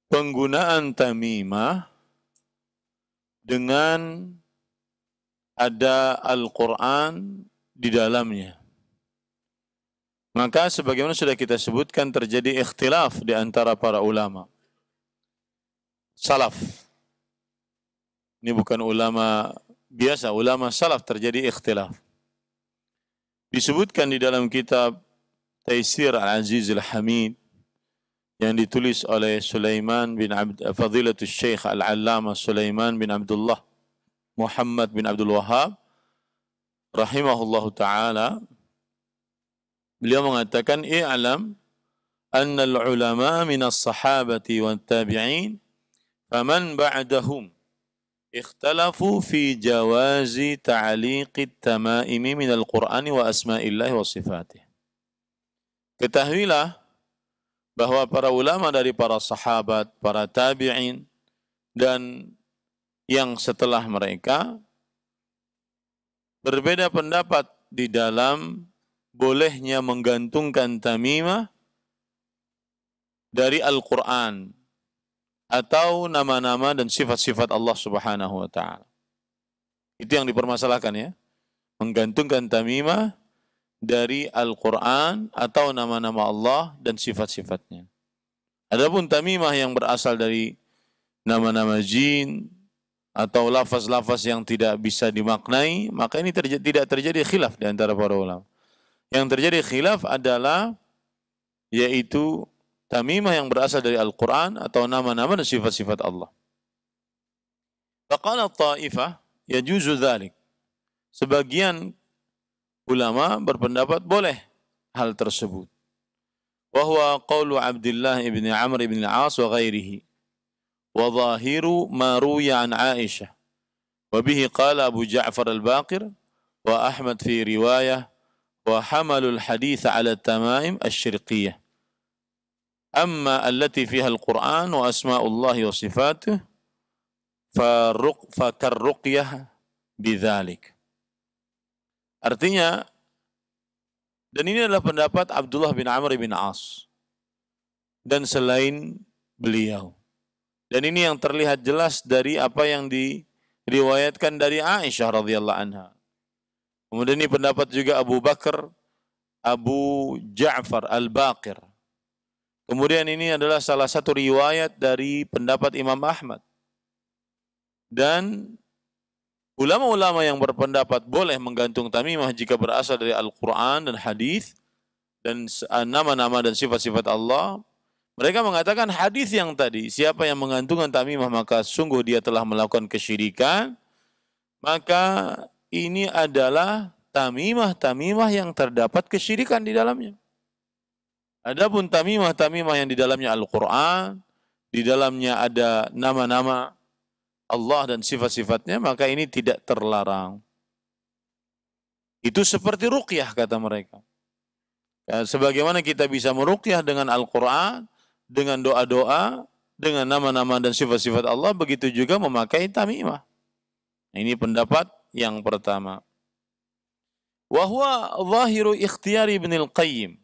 penggunaan tamimah dengan ada Al-Quran di dalamnya. Maka sebagaimana sudah kita sebutkan terjadi ikhtilaf di antara para ulama salaf. Ini bukan ulama biasa, ulama salaf terjadi ikhtilaf. Disebutkan di dalam kitab Taisir Al-Aziz Al-Hamid yang ditulis oleh Sulaiman bin Fadilatul Syekh Al-Allamah Sulaiman bin Abdullah Muhammad bin Abdul Wahhab rahimahullahu ta'ala. Beliau mengatakan, i'lam anna al-ulama min as-sahabati wa tabi'in faman ba'dahum ikhtalafu fi jawazi ta'liqit tamaimi min al-Qur'ani wa asma'illahi wa sifatih. Ketahuilah bahwa para ulama dari para sahabat, para tabi'in, dan yang setelah mereka berbeda pendapat di dalam bolehnya menggantungkan tamimah dari Al-Quran atau nama-nama dan sifat-sifat Allah Subhanahu wa ta'ala. Itu yang dipermasalahkan, ya. Menggantungkan tamimah dari Al-Quran atau nama-nama Allah dan sifat-sifatnya. Adapun tamimah yang berasal dari nama-nama jin atau lafaz-lafaz yang tidak bisa dimaknai, maka ini tidak terjadi khilaf di antara para ulama. Yang terjadi khilaf adalah yaitu tamimah yang berasal dari Al-Quran atau nama-nama dan sifat-sifat Allah. Faqala ta'ifah yajuzu dzalik. Sebagian ulama berpendapat boleh hal tersebut. Wa huwa qaulu Abdullah ibn Amr ibn al-As wa ghairihi. Wa zahiru ma ruya an Aisyah. Wa bihi qala Abu Ja'far al-Baqir wa Ahmad fi riwayah wa hamalul hadits ala tamaim asy-syirqiyah. Amma allati fiha al-Qur'an wa asma'ullahi wa sifatuh fakarruqyah bidzalik. Artinya, dan ini adalah pendapat Abdullah bin Amr bin As dan selain beliau. Dan ini yang terlihat jelas dari apa yang diriwayatkan dari Aisyah radhiyallahu anha. Kemudian ini pendapat juga Abu Bakar, Abu Ja'far al-Baqir. Kemudian ini adalah salah satu riwayat dari pendapat Imam Ahmad. Dan ulama-ulama yang berpendapat boleh menggantung tamimah jika berasal dari Al-Quran dan hadis dan nama-nama dan sifat-sifat Allah. Mereka mengatakan hadis yang tadi, siapa yang menggantungkan tamimah maka sungguh dia telah melakukan kesyirikan. Maka ini adalah tamimah-tamimah yang terdapat kesyirikan di dalamnya. Adapun tamimah-tamimah yang di dalamnya Al-Quran, di dalamnya ada nama-nama Allah dan sifat-sifatnya, maka ini tidak terlarang. Itu seperti ruqyah kata mereka. Ya, sebagaimana kita bisa meruqyah dengan Al-Quran, dengan doa-doa, dengan nama-nama dan sifat-sifat Allah, begitu juga memakai tamimah. Ini pendapat yang pertama. Wa huwa zahiru ikhtiyari Ibnul Qayyim.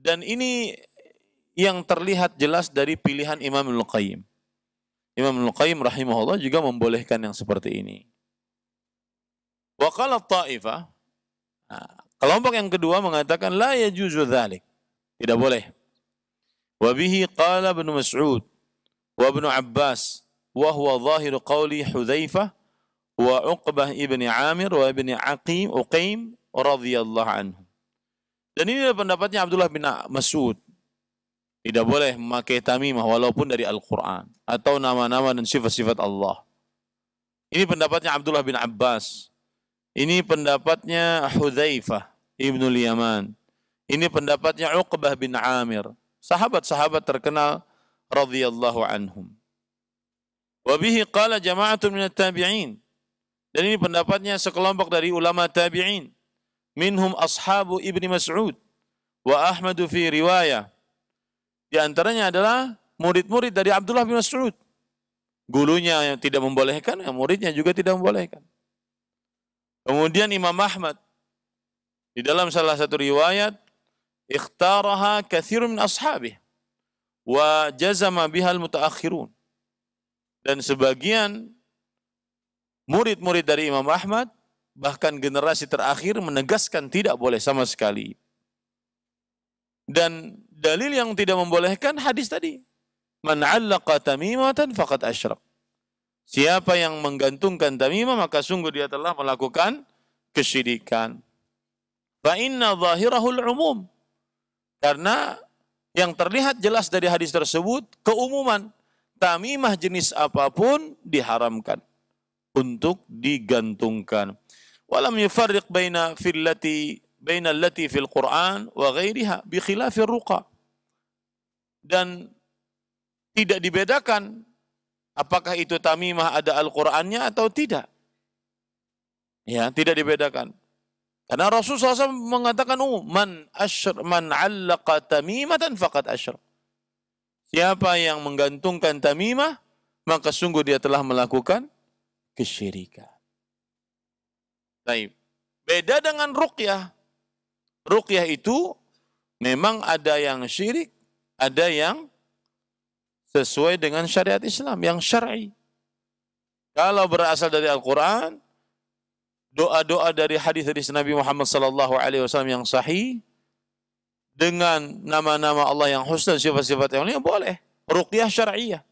Dan ini yang terlihat jelas dari pilihan Imam Ibnul Qayyim. Imam Ibnul Qayyim rahimahullah juga membolehkan yang seperti ini. Wa qala ta'ifah, kelompok yang kedua mengatakan la yajuzu dzalik. Tidak boleh. Wa bihi qala Ibnu Mas'ud wa Ibnu Abbas wa huwa zahiru qawli Hudzaifah wa Uqbah ibni Amir wa ibni Uqaim radhiyallahu anhu. Dan ini adalah pendapatnya Abdullah bin Mas'ud. Tidak boleh memakai tamimah walaupun dari Al-Quran atau nama-nama dan sifat-sifat Allah. Ini pendapatnya Abdullah bin Abbas. Ini pendapatnya Hudzaifah ibnul Yaman. Ini pendapatnya Uqbah bin Amir. Sahabat-sahabat terkenal radhiyallahu anhum. Wa bihi qala jama'atun minat tabi'in. Dan ini pendapatnya sekelompok dari ulama tabi'in. Minhum ashabu Ibni Mas'ud wa Ahmadu fi riwayah. Di antaranya adalah murid-murid dari Abdullah bin Mas'ud. Gurunya yang tidak membolehkan, muridnya juga tidak membolehkan. Kemudian Imam Ahmad di dalam salah satu riwayat, ikhtaraha katsirun min ashabih wa jazama biha al-mutaakhirun. Dan sebagian murid-murid dari Imam Ahmad, bahkan generasi terakhir menegaskan tidak boleh sama sekali. Dan dalil yang tidak membolehkan hadis tadi. Man 'allaqa tamimatan faqad asyrak. Siapa yang menggantungkan tamimah maka sungguh dia telah melakukan kesyirikan. Fa inna zahirahul umum. Karena yang terlihat jelas dari hadis tersebut keumuman. Tamimah jenis apapun diharamkan untuk digantungkan. Walam yufarriq baina allati fil Qur'an wa ghairiha bi khilafir ruqa. Dan tidak dibedakan apakah itu tamimah ada Al-Qur'annya atau tidak. Ya, tidak dibedakan. Karena Rasulullah SAW mengatakan man 'allaqa tamimatan faqad asyrak. Siapa yang menggantungkan tamimah maka sungguh dia telah melakukan kesyirikan. Baik. Beda dengan ruqyah. Ruqyah itu memang ada yang syirik, ada yang sesuai dengan syariat Islam, yang syar'i. Kalau berasal dari Al-Quran, doa-doa dari hadis-hadis Nabi Muhammad SAW yang sahih, dengan nama-nama Allah yang husna, sifat-sifat yang lain, boleh. Ruqyah syar'iyah.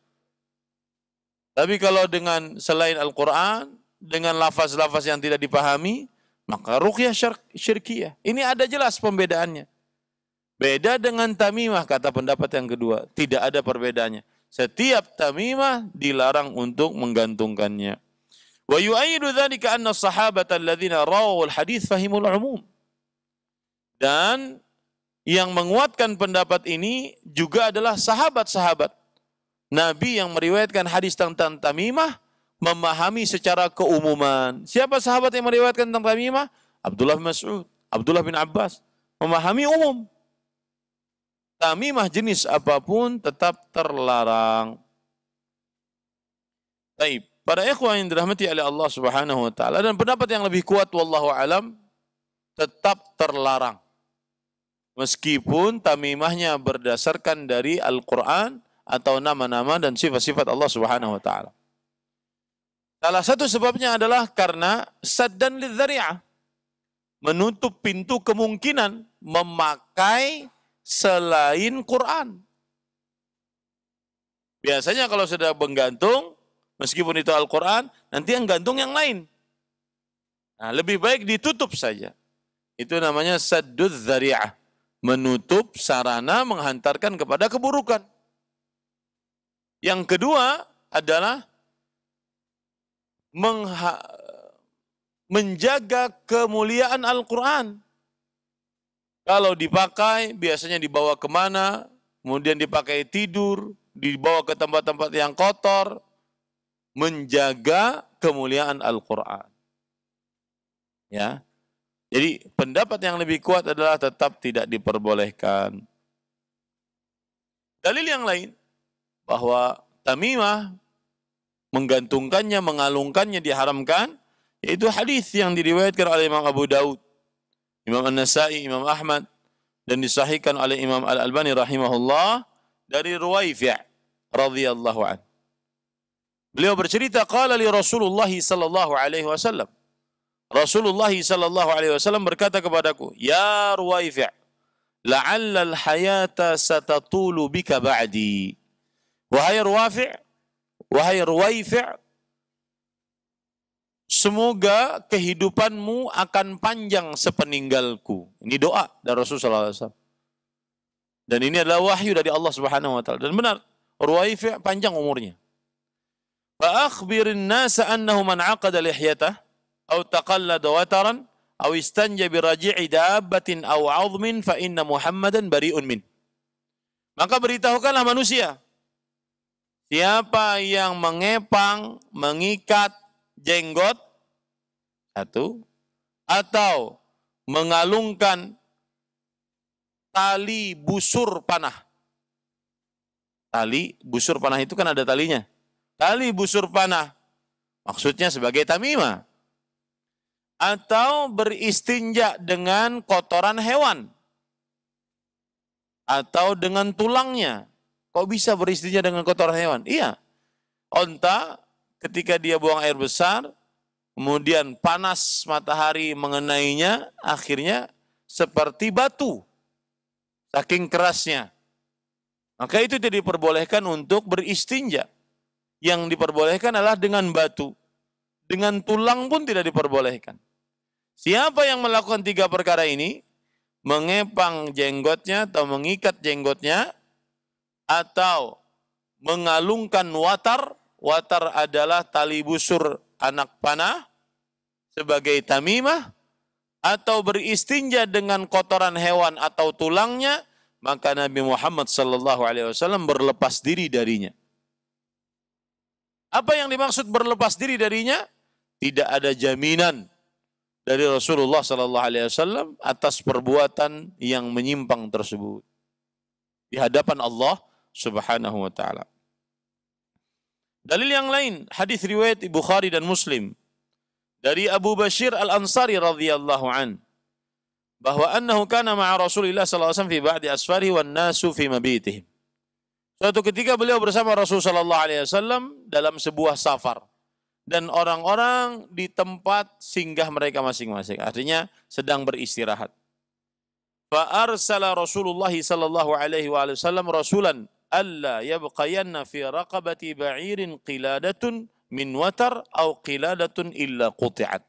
Tapi kalau dengan selain Al-Quran, dengan lafaz-lafaz yang tidak dipahami, maka ruqyah syirkiyah. Ini ada jelas pembedaannya. Beda dengan tamimah, kata pendapat yang kedua. Tidak ada perbedaannya. Setiap tamimah dilarang untuk menggantungkannya. Wa yu'ayyidu dzalika anna as-sahabata alladziina rawawul hadits fahimul umum. Dan yang menguatkan pendapat ini juga adalah sahabat-sahabat Nabi yang meriwayatkan hadis tentang tamimah, memahami secara keumuman. Siapa sahabat yang meriwayatkan tentang tamimah? Abdullah bin Mas'ud, Abdullah bin Abbas. Memahami umum. Tamimah jenis apapun tetap terlarang. Baik, para ikhwan yang dirahmati oleh Allah Subhanahu wa taala, dan pendapat yang lebih kuat wallahu alam tetap terlarang. Meskipun tamimahnya berdasarkan dari Al-Qur'an atau nama-nama dan sifat-sifat Allah Subhanahu wa taala. Salah satu sebabnya adalah karena saddan lidzari'ah, menutup pintu kemungkinan memakai selain Quran. Biasanya kalau sudah menggantung, meskipun itu Al-Quran, nanti yang gantung yang lain. Nah, lebih baik ditutup saja. Itu namanya saddud dzari'ah, menutup sarana menghantarkan kepada keburukan. Yang kedua adalah menjaga kemuliaan Al-Quran. Kalau dipakai, biasanya dibawa kemana, kemudian dipakai tidur, dibawa ke tempat-tempat yang kotor, menjaga kemuliaan Al-Quran. Ya, jadi pendapat yang lebih kuat adalah tetap tidak diperbolehkan. Dalil yang lain bahwa tamimah menggantungkannya, mengalungkannya diharamkan, yaitu hadis yang diriwayatkan oleh Imam Abu Daud, Imam An-Nasai, Imam Ahmad, dan disahihkan oleh Imam Al-Albani rahimahullah dari Ruwaifi' radhiyallahu an. Beliau bercerita, qala li Rasulullah sallallahu alaihi wasallam. Rasulullah sallallahu alaihi wasallam berkata kepadaku, "Ya Ruwaifi', la'alla al-hayata satatulu bika ba'di." Wahai Ruwaifi', semoga kehidupanmu akan panjang sepeninggalku. Ini doa dari Rasulullah SAW. Dan ini adalah wahyu dari Allah Subhanahu wa taala. Dan benar, Ruwaifi' panjang umurnya. Fa akhbirin nasa annahu man 'aqada lihyatah aw taqallada wataran aw istanja bi raji'i dabbatin aw 'azmin fa inna Muhammadan bari'un min. Maka beritahukanlah manusia, siapa yang mengepang, mengikat jenggot satu, atau mengalungkan tali busur panah. Tali busur panah itu kan ada talinya. Tali busur panah maksudnya sebagai tamimah. Atau beristinja dengan kotoran hewan. Atau dengan tulangnya. Kok bisa beristinja dengan kotoran hewan? Iya. Onta ketika dia buang air besar, kemudian panas matahari mengenainya, akhirnya seperti batu. Saking kerasnya. Maka itu tidak diperbolehkan untuk beristinja. Yang diperbolehkan adalah dengan batu. Dengan tulang pun tidak diperbolehkan. Siapa yang melakukan 3 perkara ini, mengepang jenggotnya atau mengikat jenggotnya, atau mengalungkan watar, watar adalah tali busur anak panah sebagai tamimah, atau beristinja dengan kotoran hewan atau tulangnya, maka Nabi Muhammad SAW berlepas diri darinya. Apa yang dimaksud berlepas diri darinya? Tidak ada jaminan dari Rasulullah SAW atas perbuatan yang menyimpang tersebut di hadapan Allah Subhanahu wa taala. Dalil yang lain, hadis riwayat Bukhari dan Muslim dari Abu Bashir Al-Ansari radhiyallahu an, bahwa annahu kana ma'a Rasulillah sallallahu alaihi wasallam fi ba'di asfarihi wan nasu fi mabitihim. Suatu ketika beliau bersama Rasul sallallahu alaihi wasallam dalam sebuah safar dan orang-orang di tempat singgah mereka masing-masing, artinya sedang beristirahat. Fa arsala Rasulullah sallallahu alaihi wasallam rasulan alla yabqayanna fi raqabati ba'irin qiladatun min watar au qiladatun illa quti'at.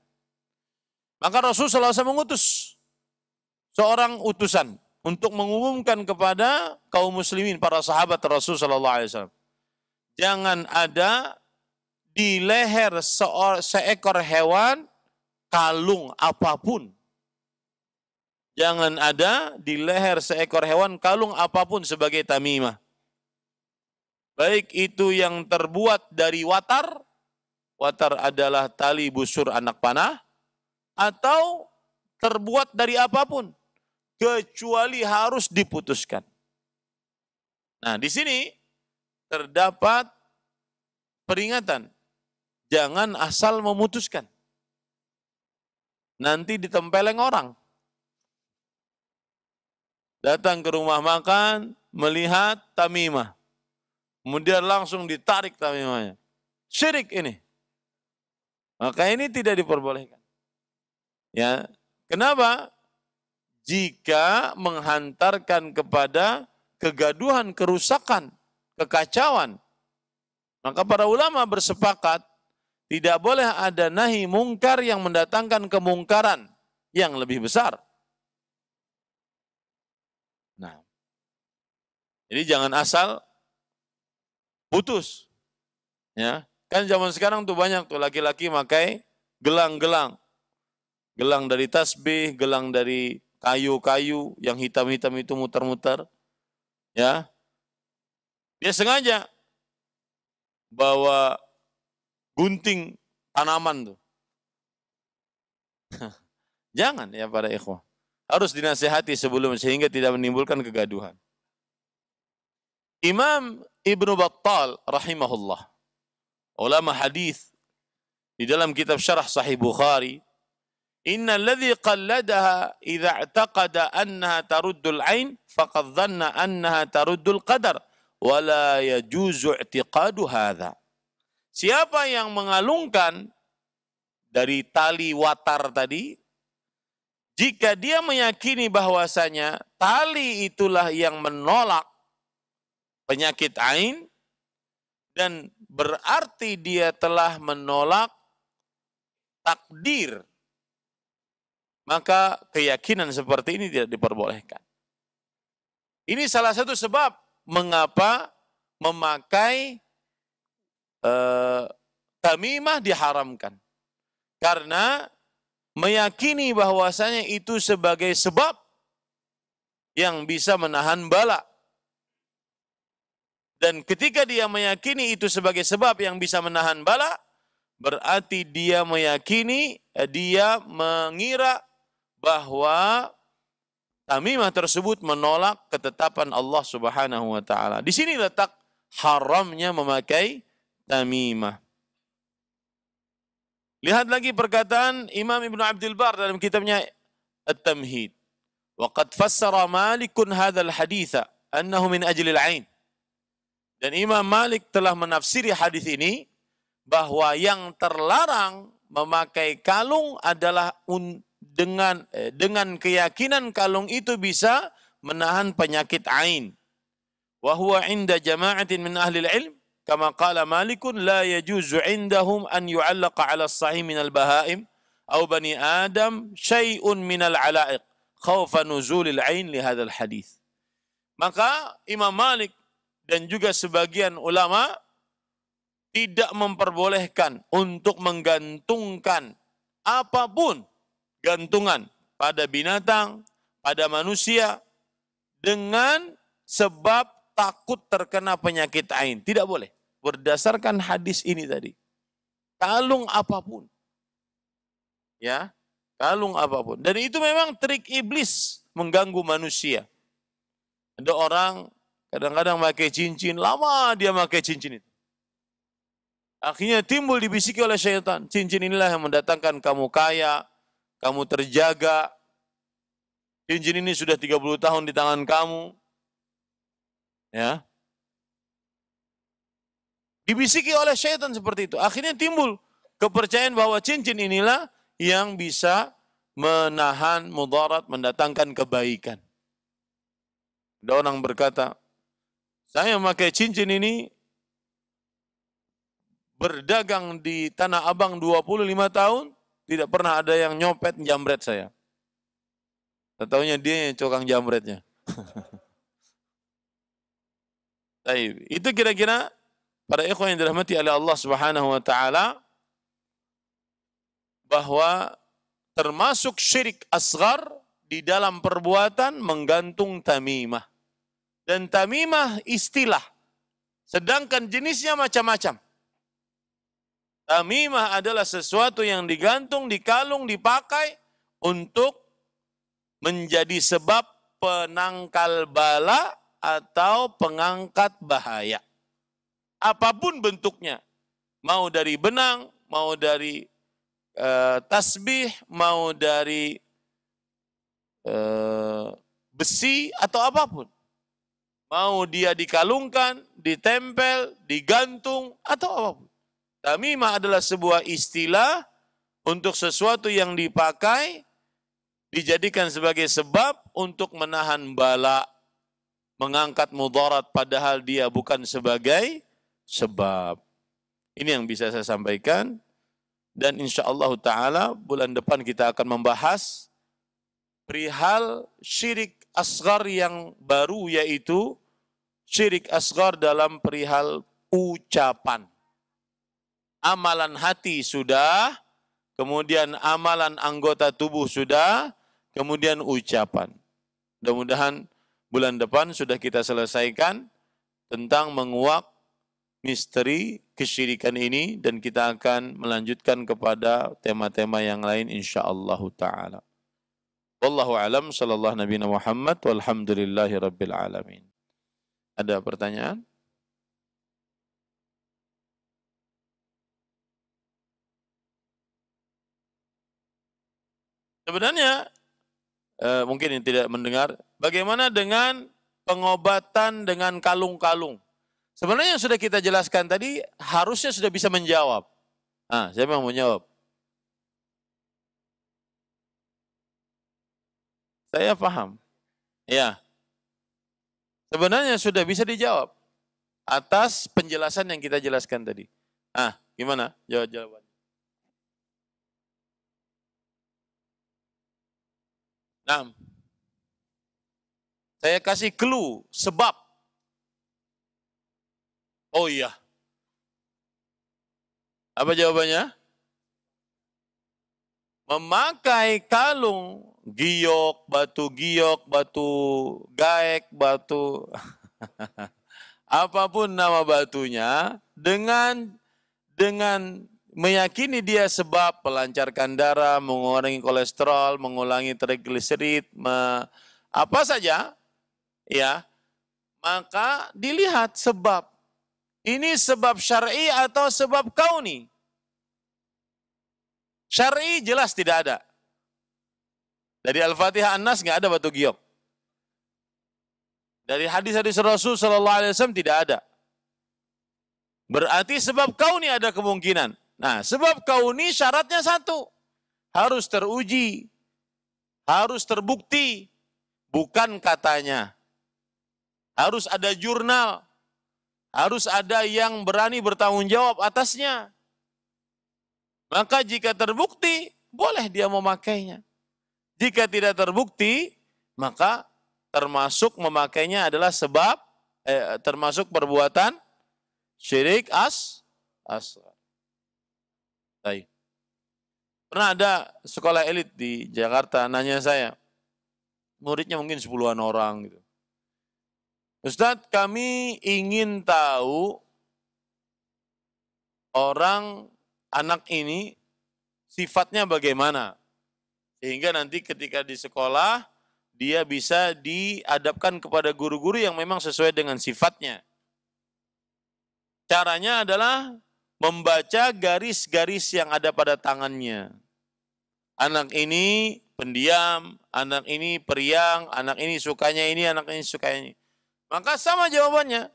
Maka Rasul sallallahu alaihi wasallam mengutus seorang utusan untuk mengumumkan kepada kaum muslimin, para sahabat Rasul sallallahu alaihi wasallam, jangan ada di leher seekor hewan kalung apapun. Jangan ada di leher seekor hewan kalung apapun sebagai tamimah. Baik itu yang terbuat dari watar, watar adalah tali busur anak panah, atau terbuat dari apapun, kecuali harus diputuskan. Nah, di sini terdapat peringatan, jangan asal memutuskan. Nanti ditempeleng orang. Datang ke rumah makan, melihat tamimah. Kemudian langsung ditarik tamimahnya. Syirik ini. Maka ini tidak diperbolehkan. Ya, kenapa? Jika menghantarkan kepada kegaduhan, kerusakan, kekacauan, maka para ulama bersepakat tidak boleh ada nahi mungkar yang mendatangkan kemungkaran yang lebih besar. Nah, jadi jangan asal putus. Ya, kan zaman sekarang tuh banyak tuh laki-laki pakai gelang-gelang. Gelang dari tasbih, gelang dari kayu-kayu yang hitam-hitam itu muter-muter. Ya. Dia sengaja bawa gunting tanaman tuh. Jangan ya para ikhwah. Harus dinasihati sebelum sehingga tidak menimbulkan kegaduhan. Imam Ibnu Battal rahimahullah, ulama hadis, di dalam kitab Syarah Sahih Bukhari, innal ladzi qalladaha idza i'taqada annaha taruddul ain faqad dhanna annaha taruddul qadar wa la yajuzu i'tiqadu hadza. Siapa yang mengalungkan dari tali watar tadi, jika dia meyakini bahwasanya tali itulah yang menolak penyakit ain, dan berarti dia telah menolak takdir, maka keyakinan seperti ini tidak diperbolehkan. Ini salah satu sebab mengapa memakai tamimah diharamkan. Karena meyakini bahwasanya itu sebagai sebab yang bisa menahan bala. Dan ketika dia meyakini itu sebagai sebab yang bisa menahan bala, berarti dia meyakini, dia mengira bahwa tamimah tersebut menolak ketetapan Allah Subhanahu wa taala. Di sini letak haramnya memakai tamimah. Lihat lagi perkataan Imam Ibnu Abdul Bar dalam kitabnya At-Tamhid. Wa qad fassara Malikun hadzal haditsa annahu min ajli al-ain. Dan Imam Malik telah menafsiri hadis ini bahwa yang terlarang memakai kalung adalah dengan keyakinan kalung itu bisa menahan penyakit ain. Wa huwa 'inda jama'atin min ahli al-'ilm kama qala Malikun la yajuzu 'indahum an yu'allaqa 'ala as-sahih min al-bahaim aw bani Adam syai'un min al-'ala'iq khawfa nuzul al-'ain li hadzal hadis. Maka Imam Malik dan juga sebagian ulama tidak memperbolehkan untuk menggantungkan apapun gantungan pada binatang, pada manusia dengan sebab takut terkena penyakit ain. Tidak boleh. Berdasarkan hadis ini tadi. Kalung apapun. Ya, kalung apapun. Dan itu memang trik iblis mengganggu manusia. Ada orang kadang-kadang pakai cincin, lama dia pakai cincin itu. Akhirnya timbul dibisiki oleh syaitan. Cincin inilah yang mendatangkan kamu kaya, kamu terjaga. Cincin ini sudah 30 tahun di tangan kamu. Ya. Dibisiki oleh syaitan seperti itu. Akhirnya timbul kepercayaan bahwa cincin inilah yang bisa menahan mudarat, mendatangkan kebaikan. Ada orang berkata, saya memakai cincin ini berdagang di Tanah Abang 25 tahun, tidak pernah ada yang nyopet, jambret saya. Tahunya dia yang cokang jambretnya. Itu kira-kira para ikhwan yang dirahmati oleh Allah Subhanahu wa taala, bahwa termasuk syirik asghar di dalam perbuatan menggantung tamimah. Dan tamimah istilah, sedangkan jenisnya macam-macam. Tamimah adalah sesuatu yang digantung, dikalung, dipakai untuk menjadi sebab penangkal bala atau pengangkat bahaya. Apapun bentuknya, mau dari benang, mau dari tasbih, mau dari besi atau apapun. Mau dia dikalungkan, ditempel, digantung atau apapun. Tamimah adalah sebuah istilah untuk sesuatu yang dipakai, dijadikan sebagai sebab untuk menahan bala, mengangkat mudarat padahal dia bukan sebagai sebab. Ini yang bisa saya sampaikan, dan insyaallah ta'ala bulan depan kita akan membahas perihal syirik asghar yang baru, yaitu syirik asghar dalam perihal ucapan. Amalan hati sudah, kemudian amalan anggota tubuh sudah, kemudian ucapan. Mudah-mudahan bulan depan sudah kita selesaikan tentang menguak misteri kesyirikan ini, dan kita akan melanjutkan kepada tema-tema yang lain insyaallah taala. Wallahu alam, sallallahu nabiyana Muhammad walhamdulillahi rabbil alamin. Ada pertanyaan? Sebenarnya mungkin yang tidak mendengar, bagaimana dengan pengobatan dengan kalung-kalung? Sebenarnya yang sudah kita jelaskan tadi harusnya sudah bisa menjawab. Nah, siapa yang mau menjawab? Saya paham. Ya, sebenarnya sudah bisa dijawab atas penjelasan yang kita jelaskan tadi. Ah, gimana jawabannya? Nah, saya kasih clue, sebab. Oh iya. Apa jawabannya? Memakai kalung, giok, batu gaek, batu apapun nama batunya, dengan meyakini dia sebab melancarkan darah, mengurangi kolesterol, mengurangi trigliserid, apa saja, ya, maka dilihat sebab. Ini sebab syar'i atau sebab kauni? Syar'i jelas tidak ada. Dari Al-Fatihah An-Nas nggak ada batu giok. Dari hadis-hadis Rasul sallallahu alaihi wasallam tidak ada. Berarti sebab kauni ada kemungkinan. Nah, sebab kauni syaratnya satu. Harus teruji. Harus terbukti. Bukan katanya. Harus ada jurnal. Harus ada yang berani bertanggung jawab atasnya. Maka jika terbukti, boleh dia memakainya. Jika tidak terbukti, maka termasuk memakainya adalah sebab, termasuk perbuatan syirik asghar. Baik. Pernah ada sekolah elit di Jakarta nanya saya, muridnya mungkin 10-an orang gitu. Ustadz, kami ingin tahu anak ini sifatnya bagaimana. Sehingga nanti ketika di sekolah, dia bisa diadapkan kepada guru-guru yang memang sesuai dengan sifatnya. Caranya adalah membaca garis-garis yang ada pada tangannya. Anak ini pendiam, anak ini periang, anak ini sukanya ini, anak ini sukanya ini. Maka sama jawabannya.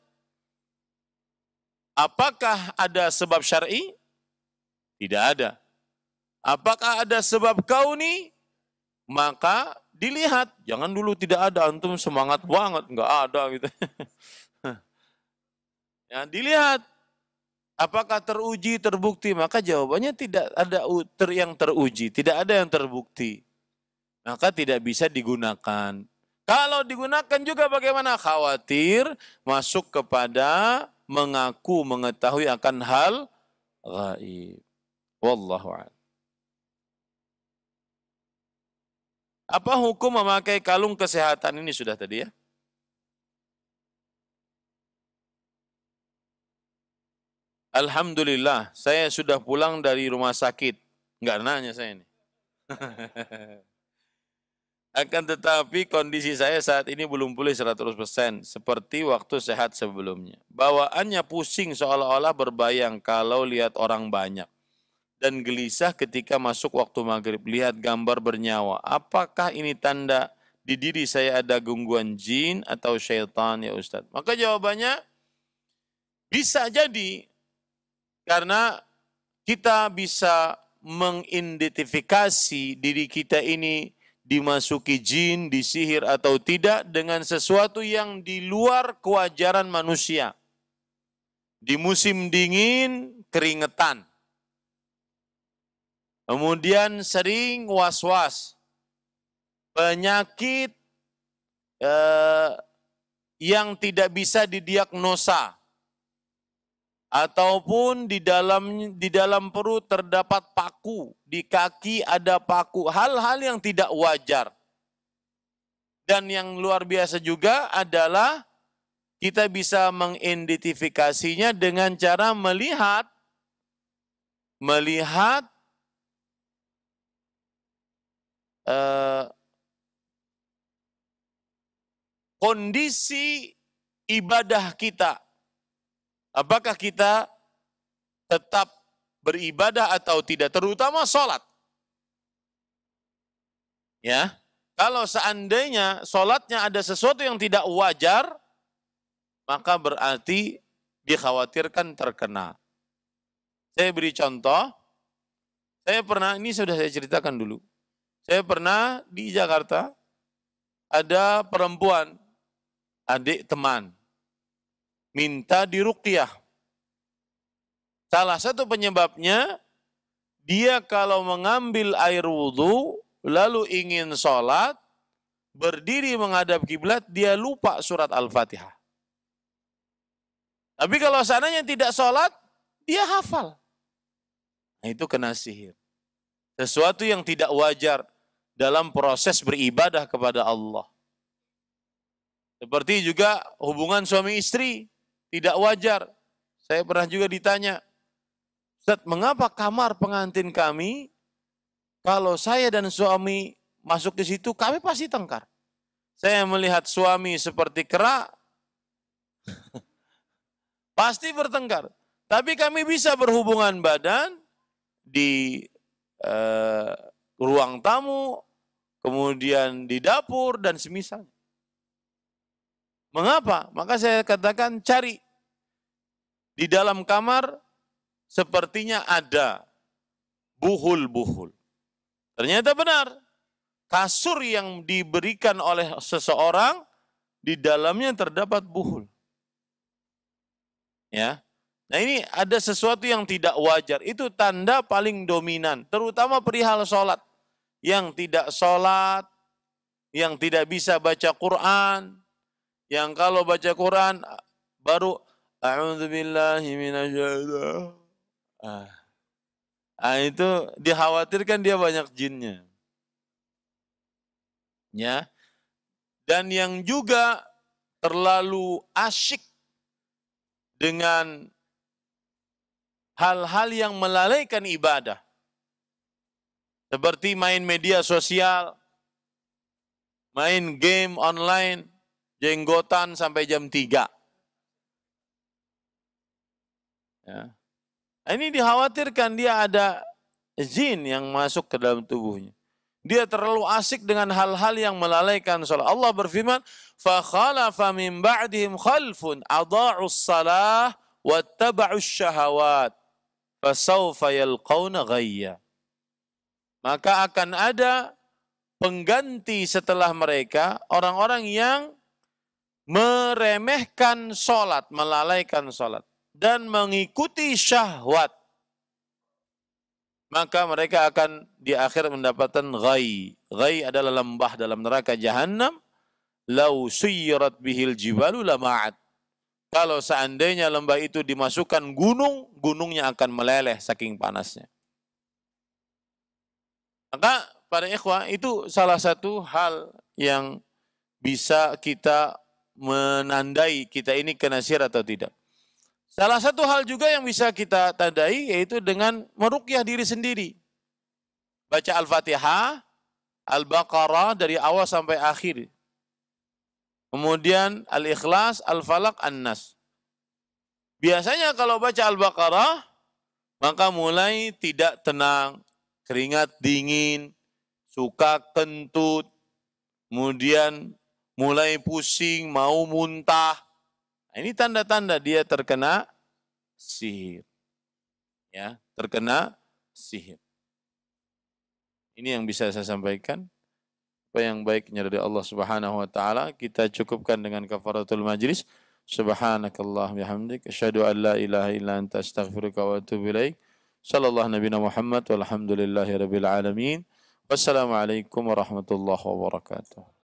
Apakah ada sebab syar'i? Tidak ada. Apakah ada sebab kauni? Maka dilihat. Jangan dulu tidak ada, antum semangat banget, enggak ada gitu. Ya, dilihat. Apakah teruji, terbukti? Maka jawabannya tidak ada yang teruji, tidak ada yang terbukti. Maka tidak bisa digunakan. Kalau digunakan juga bagaimana? Khawatir masuk kepada mengaku mengetahui akan hal gaib. Wallahu a'lam. Apa hukum memakai kalung kesehatan ini sudah tadi ya? Alhamdulillah, saya sudah pulang dari rumah sakit. Enggak nanya saya ini. Akan tetapi kondisi saya saat ini belum pulih 100%, seperti waktu sehat sebelumnya. Bawaannya pusing seolah-olah berbayang kalau lihat orang banyak. Dan gelisah ketika masuk waktu maghrib, lihat gambar bernyawa. Apakah ini tanda di diri saya ada gangguan jin atau syaitan ya Ustaz? Maka jawabannya bisa jadi. Karena kita bisa mengidentifikasi diri kita ini dimasuki jin, disihir atau tidak dengan sesuatu yang di luar kewajaran manusia. Di musim dingin, keringetan. Kemudian sering was-was. Penyakit yang tidak bisa didiagnosa. Ataupun di dalam perut terdapat paku, di kaki ada paku, hal-hal yang tidak wajar. Dan yang luar biasa juga adalah kita bisa mengidentifikasinya dengan cara melihat kondisi ibadah kita. Apakah kita tetap beribadah atau tidak, terutama sholat. Ya, kalau seandainya sholatnya ada sesuatu yang tidak wajar, maka berarti dikhawatirkan terkena. Saya beri contoh, ini sudah saya ceritakan dulu. Saya pernah di Jakarta, ada perempuan, adik teman, minta diruqyah. Salah satu penyebabnya, dia kalau mengambil air wudhu, lalu ingin sholat, berdiri menghadap kiblat, dia lupa surat Al-Fatihah. Tapi kalau seandainya tidak sholat, dia hafal. Nah, itu kena sihir. Sesuatu yang tidak wajar dalam proses beribadah kepada Allah. Seperti juga hubungan suami istri, tidak wajar. Saya pernah juga ditanya, Ustaz, mengapa kamar pengantin kami, kalau saya dan suami masuk ke situ, kami pasti tengkar. Saya melihat suami seperti kera, pasti bertengkar. Tapi kami bisa berhubungan badan di ruang tamu, kemudian di dapur, dan semisalnya. Mengapa? Maka saya katakan cari. Di dalam kamar sepertinya ada buhul-buhul. Ternyata benar. Kasur yang diberikan oleh seseorang, di dalamnya terdapat buhul. Ya. Nah, ini ada sesuatu yang tidak wajar. Itu tanda paling dominan. Terutama perihal sholat. Yang tidak sholat, yang tidak bisa baca Quran, yang kalau baca Quran baru a'udzubillahi minasyaitonir. Itu dikhawatirkan dia banyak jinnya. Ya. Dan yang juga terlalu asyik dengan hal-hal yang melalaikan ibadah. Seperti main media sosial, main game online, jenggotan sampai jam 3. Ya. Ini dikhawatirkan dia ada jin yang masuk ke dalam tubuhnya. Dia terlalu asik dengan hal-hal yang melalaikan salat. Allah berfirman, فَخَلَفَ مِنْ بَعْدِهِمْ خَلْفٌ أَضَاعُوا الصَّلَاةَ وَاتَّبَعُوا الشَّهَوَاتِ فَسَوْفَ يَلْقَوْنَ غَيًّا. Maka akan ada pengganti setelah mereka, orang-orang yang meremehkan sholat, melalaikan sholat, dan mengikuti syahwat. Maka mereka akan di akhir mendapatkan ghai. Ghai adalah lembah dalam neraka Jahannam. Lau suyyirat bihil jibalu lama'at. Kalau seandainya lembah itu dimasukkan gunung, gunungnya akan meleleh saking panasnya. Maka para ikhwah, itu salah satu hal yang bisa kita menandai kita ini kena sihir atau tidak. Salah satu hal juga yang bisa kita tandai yaitu dengan meruqyah diri sendiri. Baca Al-Fatihah, Al-Baqarah dari awal sampai akhir. Kemudian Al-Ikhlas, Al-Falaq, An-Nas. Biasanya kalau baca Al-Baqarah, maka mulai tidak tenang, keringat dingin, suka kentut, kemudian mulai pusing, mau muntah. Ini tanda-tanda dia terkena sihir. Ya, terkena sihir. Ini yang bisa saya sampaikan. Apa yang baiknya dari Allah Subhanahu wa taala, kita cukupkan dengan kafaratul majlis. Subhanakallah bihamdik, asyhadu an la ilaha illa anta astaghfiruka wa atubu ilaik. Sallallahu nabiyana Muhammad walhamdulillahi rabbil alamin. Wassalamualaikum warahmatullahi wabarakatuh.